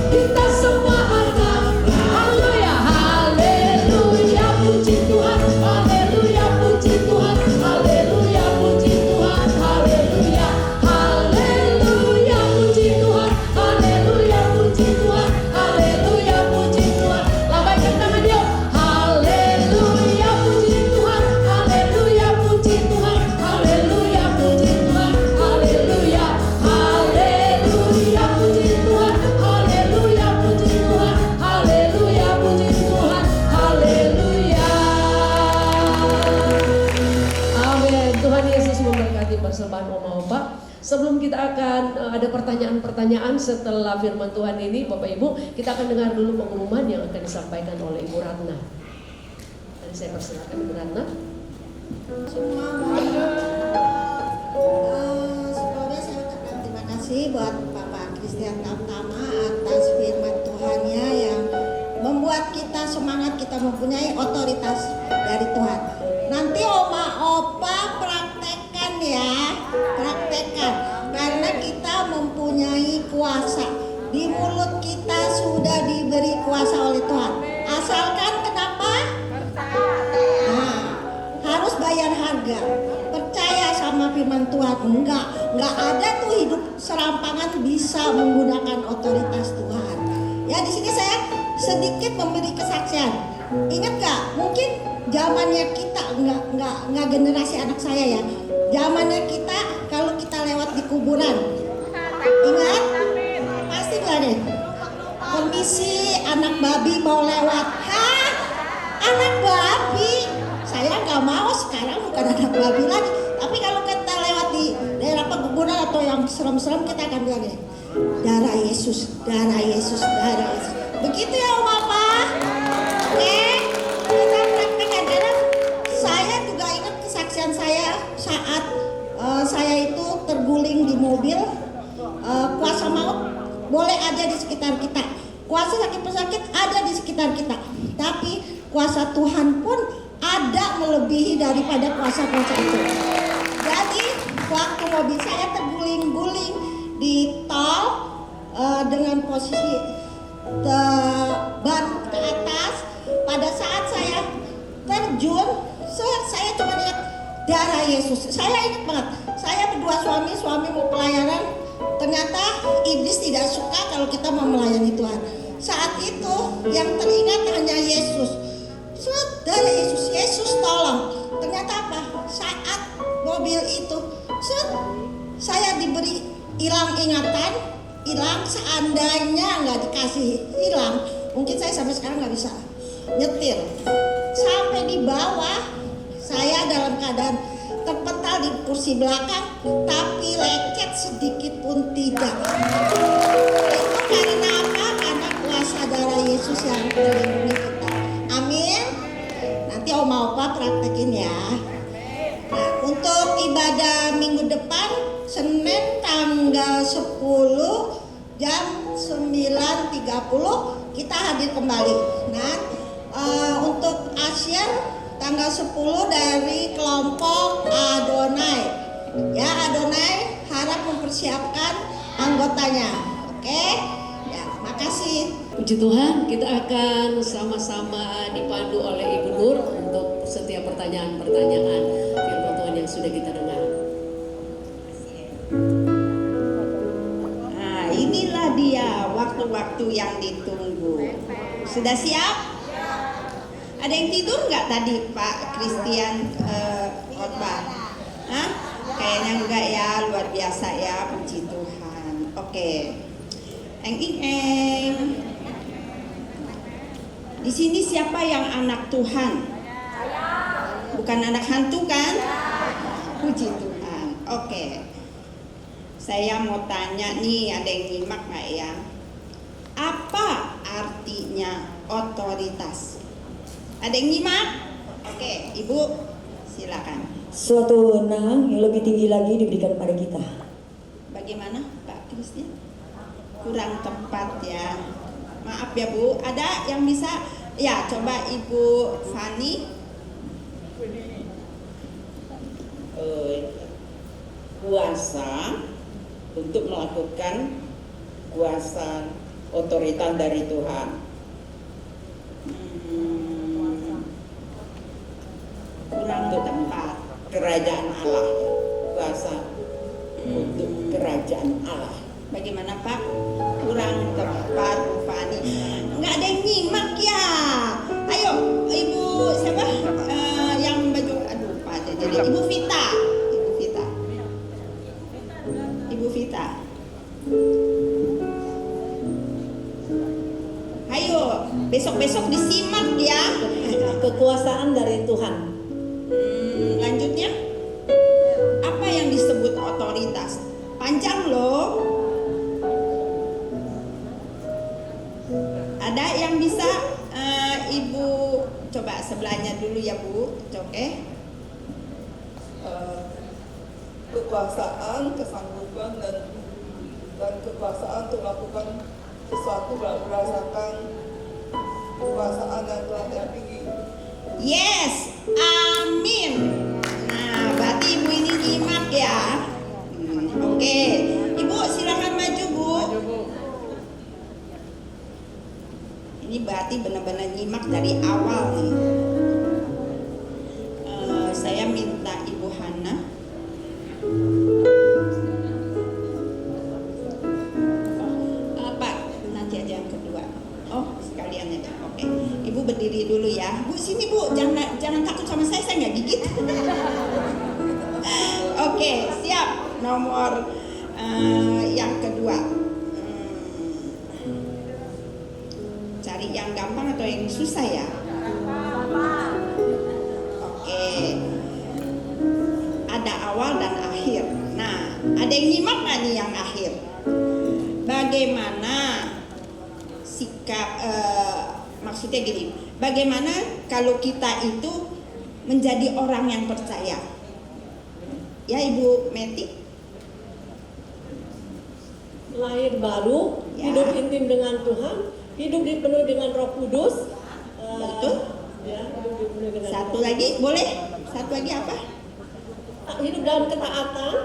Kita semua anak. Haleluya, haleluya, puji Tuhan, haleluya, puji Tuhan, haleluya, puji Tuhan, haleluya, haleluya, puji Tuhan, haleluya, puji Tuhan, haleluya, puji Tuhan. Lambaikan tangan yuk. Haleluya, puji Tuhan, haleluya, puji Tuhan, haleluya, puji Tuhan, haleluya, haleluya, puji Tuhan, haleluya, puji Tuhan, haleluya, puji Tuhan, haleluya. Amin. Tuhan Yesus memberkati persembahan oma-oma. Sebelum kita akan ada pertanyaan-pertanyaan setelah firman Tuhan ini, Bapak Ibu, kita akan dengar dulu pengumuman yang akan disampaikan oleh Ibu Ratna. Tadi saya persilakan Ibu Ratna. Semua kasih buat Bapak Christian Tamtama atas firman Tuhannya yang membuat kita semangat, kita mempunyai otoritas dari Tuhan. Nanti oma opa praktekkan ya, praktekkan, karena kita mempunyai kuasa. Di mulut kita sudah diberi kuasa oleh Tuhan. Asalkan kenapa? Nah, harus bayar harga. Percaya sama firman Tuhan. Enggak ada tuh hidup serampangan bisa menggunakan otoritas Tuhan. Ya, di sini saya sedikit memberi kesaksian. Ingat gak? Mungkin zamannya kita enggak generasi anak saya ya. Zamannya kita kalau kita lewat di kuburan. Ingat? Pasti enggak deh. Permisi, anak babi mau lewat. Hah? Anak babi? Saya nggak mau sekarang bukan anak babi lagi. Tapi kalau kita lewat di daerah peguburan atau yang serem-serem, kita akan bilang ini, darah Yesus, darah Yesus, darah Yesus. Begitu ya Om Apa? Oke, kita praktekkan. Karena saya juga ingat kesaksian saya saat saya itu terguling di mobil. Kuasa maut boleh ada di sekitar kita, kuasa sakit pesakit ada di sekitar kita, tapi kuasa Tuhan pun ada melebihi daripada kuasa-kuasa itu. Jadi waktu mobil saya terguling-guling di tol dengan posisi ban ke atas, pada saat saya terjun, saya cuma ingat darah Yesus. Saya ingat banget, saya berdua suami mau pelayanan. Ternyata iblis tidak suka kalau kita mau melayani Tuhan. Saat itu yang teringat hanya Yesus. Dari Yesus, Yesus tolong. Ternyata apa? Saat mobil itu, saya diberi hilang ingatan, hilang. Seandainya nggak dikasih hilang, mungkin saya sampai sekarang nggak bisa nyetir. Sampai di bawah, saya dalam keadaan terpental di kursi belakang, tapi lecet sedikit pun tidak. Itu karena apa? Karena kuasa darah Yesus yang melindungi kita. Amin. Nanti Oma Opa praktekin ya. Nah, untuk ibadah minggu depan, Senin tanggal 10 jam 9.30 kita hadir kembali. Nah, untuk Asian tanggal 10 dari kelompok Adonai. Ya, Adonai harap mempersiapkan anggotanya. Oke? Ya, makasih. Puji Tuhan, kita akan sama-sama dipandu oleh Ibu Nur untuk setiap pertanyaan-pertanyaan firman Tuhan yang sudah kita dengar. Nah, inilah dia waktu-waktu yang ditunggu. Sudah siap? Ada yang tidur nggak tadi Pak Christian khotbah? Hah? Kayaknya enggak ya, luar biasa ya, puji Tuhan. Oke. Eng. Di sini siapa yang anak Tuhan? Bukan anak hantu kan? Puji Tuhan. Oke. Saya mau tanya nih, ada yang nyimak nggak ya? Apa artinya otoritas? Ada yang nyimak? Oke, Ibu silakan. Suatu wewenang yang lebih tinggi lagi diberikan pada kita. Bagaimana Pak Christian? Kurang tepat ya. Maaf ya Bu, ada yang bisa? Ya, coba Ibu Fani. Kuasa untuk melakukan kuasa otoritas dari Tuhan. Kurang tepat. Kerajaan Allah, kuasa untuk kerajaan Allah. Bagaimana Pak? Kurang tepat Bu Fani. Enggak ada yang nyimak ya. Ayo Ibu siapa? Yang baju aduh Pak aja. Jadi Ibu Vita. Ibu Vita. Ayo besok-besok disimak ya. Kekuasaan dari Tuhan. Lanjutnya, apa yang disebut otoritas? Panjang loh. Ada yang bisa Ibu coba sebelahnya dulu ya Bu, oke? Kekuasaan, kesanggupan dan dan kekuasaan untuk melakukan sesuatu berdasarkan kekuasaan yang telah tertinggi. Yes, amin. Nah, berarti ibu ini nyimak ya. Oke, ibu silakan maju bu. Ini berarti benar-benar nyimak dari awal nih. Saya minta Ibu Hana. Pak, nanti aja yang kedua. Oh, sekalian aja. Oke, Ibu berdiri dulu ya. Bu, sini Bu, jangan takut sama saya nggak gigit. Oke, siap. Nomor yang kedua. Cari yang gampang atau yang susah ya? Oke. Ada awal dan akhir. Nah, ada yang nyimak nggak nih yang akhir? Bagaimana sikap, maksudnya gini, bagaimana kalau kita itu menjadi orang yang percaya? Ya Ibu Meti? Lahir baru, Ya. hidup intim dengan Tuhan, hidup dipenuhi dengan Roh Kudus. Betul. Ya, hidup dipenuhi dengan Satu Roh lagi, boleh? Satu lagi apa? Kudus. Hidup dalam ketaatan,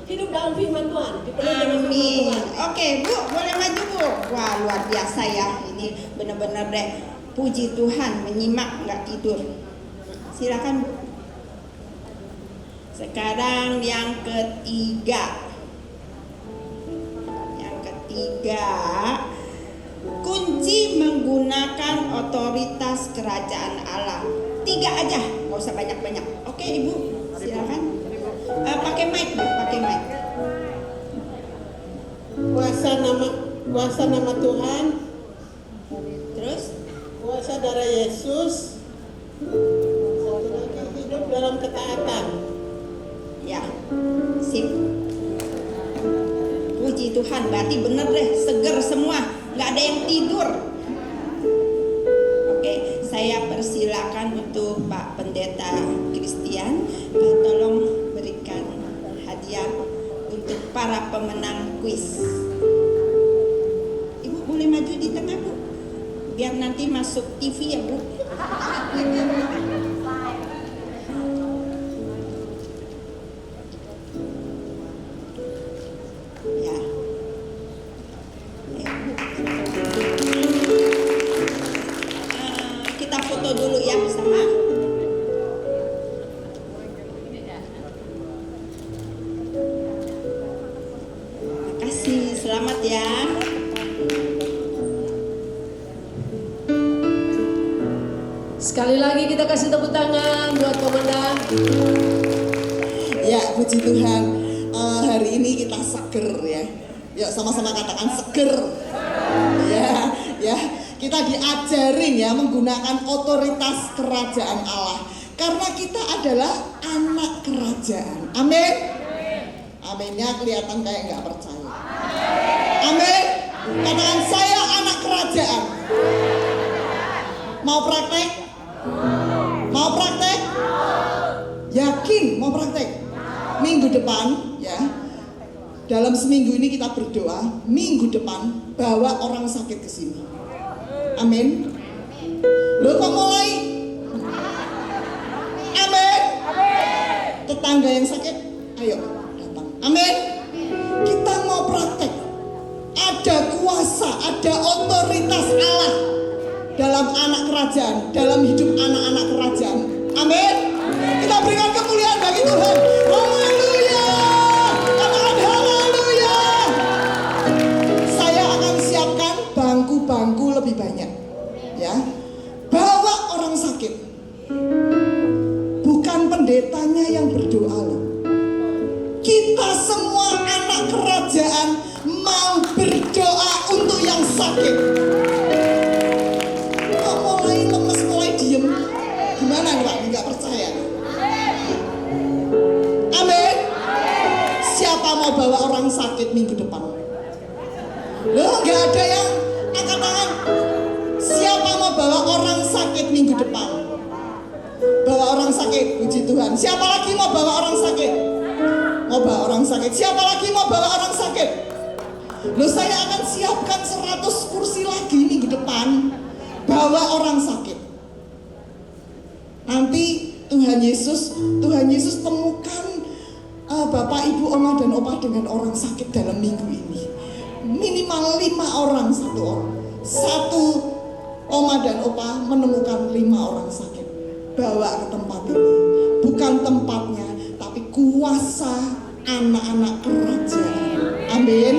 hidup dalam firman Tuhan, dipenuhi dengan firman Amin. Tuhan. Oke Bu, boleh maju Bu. Wah luar biasa ya. Ini benar-benar deh. Puji Tuhan, menyimak nggak tidur. Silakan Bu. Sekarang yang ketiga. Yang ketiga, kunci menggunakan otoritas kerajaan Allah. 3 aja, nggak usah banyak-banyak. Oke Ibu, silakan. Pakai mic Bu, pakai mic. Kuasa nama Tuhan, Terus, kuasa darah Yesus, satu lagi hidup dalam ketaatan. ya, sip. Puji Tuhan, berarti bener deh, seger semua, nggak ada yang tidur. Oke, saya persilakan untuk Pak Pendeta Christian, tolong berikan hadiah untuk para pemenang kuis. Ibu boleh maju di tengah Bu, biar nanti masuk TV ya Bu. Ya. Kita foto dulu ya bersama. Makasih, selamat ya. Sekali lagi kita kasih tepuk tangan buat pemenang. Ya, puji Tuhan. Hari ini kita seger ya. Yuk sama-sama katakan seger. Ya. Kita diajarin ya menggunakan otoritas kerajaan Allah. Karena kita adalah anak kerajaan. Amin. Aminnya kelihatan kayak nggak percaya. Amin. Katakan saya anak kerajaan. Mau praktek? Mau praktek? Yakin mau praktek? Minggu depan ya. Dalam seminggu ini kita berdoa, minggu depan bawa orang sakit ke sini. Amin. Loh kok mulai? Amin. Tetangga yang sakit, ayo datang. Amin. Kita mau praktek. Ada kuasa, ada otoritas Allah dalam anak kerajaan, dalam hidup anak-anak kerajaan. Amin. Kita berikan kemuliaan bagi Tuhan. Haleluya. Katakan haleluya. Saya akan siapkan bangku-bangku lebih banyak. Ya. Bawa orang sakit. Bukan pendetanya yang berdoa loh. Kita semua anak kerajaan mau berdoa untuk yang sakit. Kok mulai lemes, mulai diem? Gimana nih Pak? Nggak percaya? Amin. Siapa mau bawa orang sakit minggu depan? Loh, nggak ada yang angkat tangan. Siapa mau bawa orang sakit minggu depan? Bawa orang sakit, puji Tuhan. Siapa lagi mau bawa orang sakit? Mau bawa orang sakit. Siapa lagi mau bawa orang sakit? Loh, saya akan siapkan 100 kursi lagi minggu depan. Bawa orang sakit. Nanti Tuhan Yesus temukan Bapak, Ibu, Oma, dan Opa dengan orang sakit dalam minggu ini. Minimal 5 orang, 1 orang. 1 Oma dan Opa menemukan 5 orang sakit. Bawa ke tempat ini. Bukan tempatnya, tapi kuasa anak-anak kerajaan. Amin.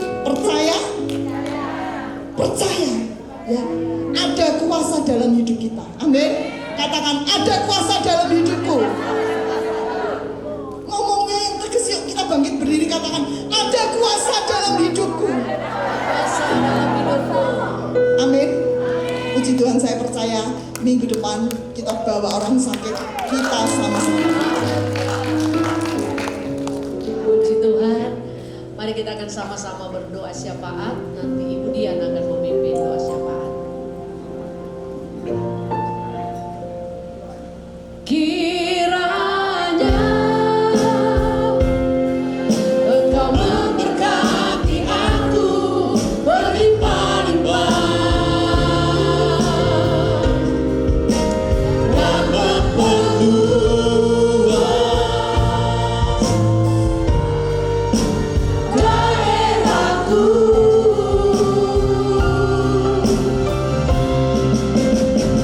Percaya? Percaya. Ya, ada kuasa dalam hidup kita. Amin. Katakan, ada kuasa dalam hidupku. Ngomongnya yang tegas, yuk kita bangkit berdiri, katakan, ada kuasa dalam hidupku. Kuasa dalam hidupku. Amin. Puji Tuhan, saya percaya minggu depan kita bawa orang sakit, kita sama-sama. Puji Tuhan. Mari kita akan sama-sama berdoa syafaat. Nanti Ibu Dian akan memimpin doa syafaat. Kiranya Engkau memberkati aku berlimpah-limpah dan memperluas daerahku.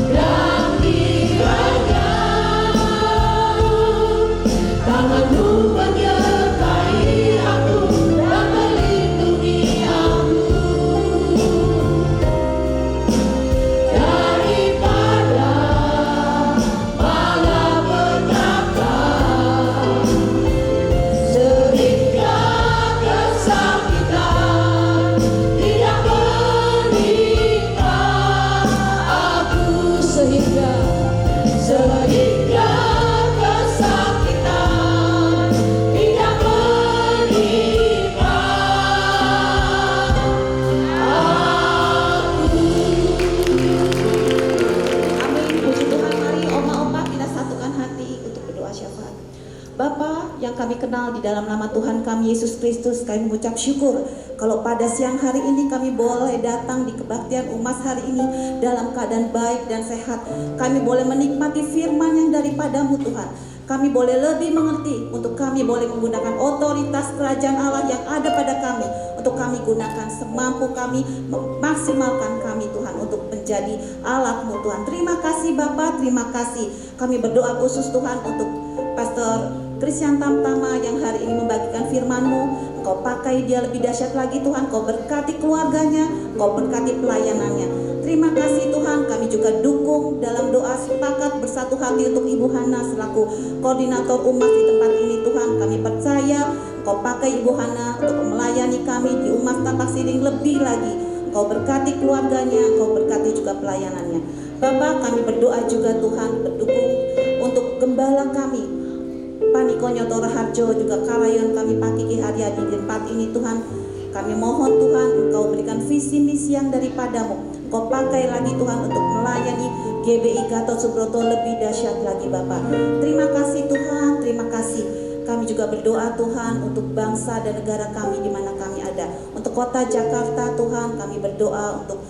Dan kiranya tangan-Mu menyertai aku dan melindungi aku daripada malapetaka sehingga kesakitan tidak menimpa aku, sehingga kesakitan tidak menimpa aku. Amin. Puji Tuhan, mari oma-oma kita satukan hati untuk berdoa syafaat. Bapa yang kami kenal, di dalam nama Tuhan kami Yesus Kristus, kami mengucap syukur kalau pada siang hari ini kami boleh datang di kebaktian umas hari ini dalam keadaan baik dan sehat. Kami boleh menikmati firman yang daripadamu Tuhan. Kami boleh lebih mengerti, untuk kami boleh menggunakan otoritas kerajaan Allah yang ada pada kami, untuk kami gunakan semampu kami, memaksimalkan kami Tuhan untuk menjadi alat-Mu Tuhan. Terima kasih Bapa, terima kasih. Kami berdoa khusus Tuhan untuk Pastor Christian Tamtama yang hari ini membagikan firman-Mu. Engkau pakai dia lebih dahsyat lagi Tuhan. Engkau berkati keluarganya, Engkau berkati pelayanannya. Terima kasih Tuhan, kami juga dukung dalam doa sepakat bersatu hati untuk Ibu Hana selaku koordinator umas di tempat ini Tuhan. Kami percaya Engkau pakai Ibu Hana untuk melayani kami di umas Tapak Siring lebih lagi. Engkau berkati keluarganya, Engkau berkati juga pelayanannya. Bapak, kami berdoa juga Tuhan, berdukung untuk gembala kami Paniko Nyoto Raharjo, juga Karayon kami Pak Kiki Haryadi di tempat ini Tuhan. Kami mohon Tuhan Engkau berikan visi misi yang daripadamu. Engkau pakai lagi Tuhan untuk melayani GBI Gatot Subroto lebih dahsyat lagi Bapak. Terima kasih Tuhan, terima kasih. Kami juga berdoa Tuhan untuk bangsa dan negara kami di mana kami ada. Untuk kota Jakarta Tuhan, kami berdoa untuk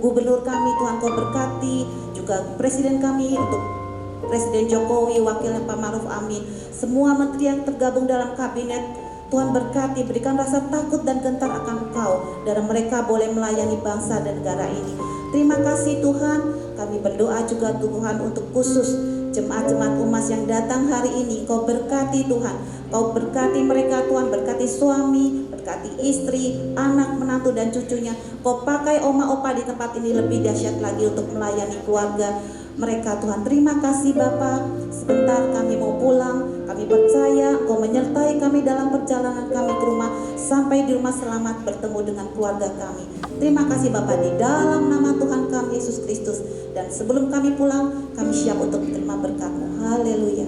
gubernur kami Tuhan Kau berkati, juga presiden kami, untuk Presiden Jokowi, wakilnya Pak Maruf Amin, semua menteri yang tergabung dalam kabinet, Tuhan berkati, berikan rasa takut dan gentar akan Engkau, dan mereka boleh melayani bangsa dan negara ini. Terima kasih Tuhan, kami berdoa juga Tuhan untuk khusus jemaat-jemaat umas yang datang hari ini. Kau berkati Tuhan, Kau berkati mereka Tuhan, berkati suami, berkati istri, anak, menantu dan cucunya. Kau pakai oma opa di tempat ini lebih dahsyat lagi untuk melayani keluarga mereka Tuhan. Terima kasih Bapa. Sebentar kami mau pulang, kami percaya Engkau menyertai kami dalam perjalanan kami ke rumah, sampai di rumah selamat bertemu dengan keluarga kami. Terima kasih Bapa, di dalam nama Tuhan kami Yesus Kristus. Dan sebelum kami pulang, kami siap untuk menerima berkat-Mu. Haleluya.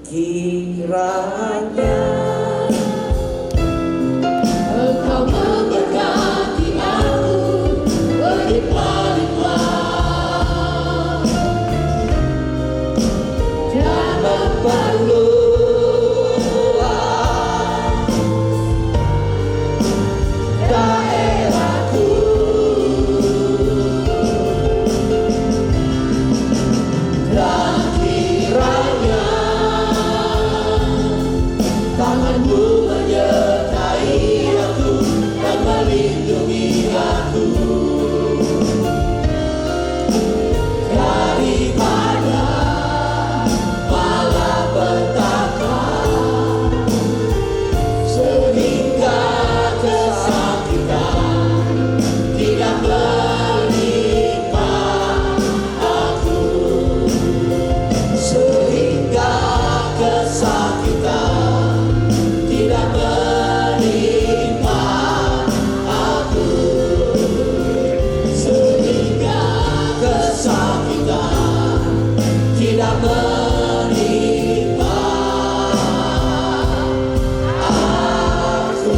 Kiranya Engkau memberkati aku berlimpah-limpah dan keperluan daerahku. Dan kiranya tanganmu menyertai aku dan melindungi aku daripada malapetaka, sehingga kesakitan tidak menimpa aku, sehingga kesakitan tidak menimpa aku, sehingga kesakitan tidak menimpa aku.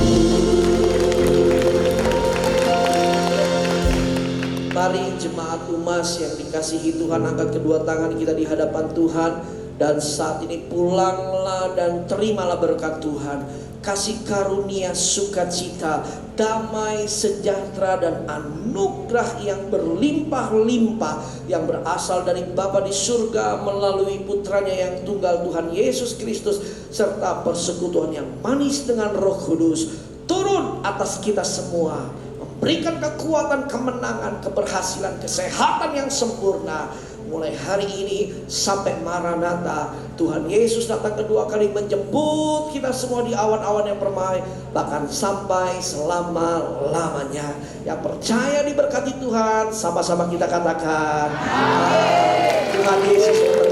Mari jemaat UMAS yang dikasihi Tuhan, angkat kedua tangan kita di hadapan Tuhan. Dan saat ini pulanglah dan terimalah berkat Tuhan, kasih karunia, sukacita, damai, sejahtera, dan anugerah yang berlimpah-limpah yang berasal dari Bapa di surga melalui putranya yang tunggal Tuhan Yesus Kristus, serta persekutuan yang manis dengan Roh Kudus turun atas kita semua, memberikan kekuatan, kemenangan, keberhasilan, kesehatan yang sempurna mulai hari ini sampai Maranatha. Tuhan Yesus datang kedua kali menjemput kita semua di awan-awan yang permai, bahkan sampai selama-lamanya. Yang percaya diberkati Tuhan, sama-sama kita katakan, Tuhan Yesus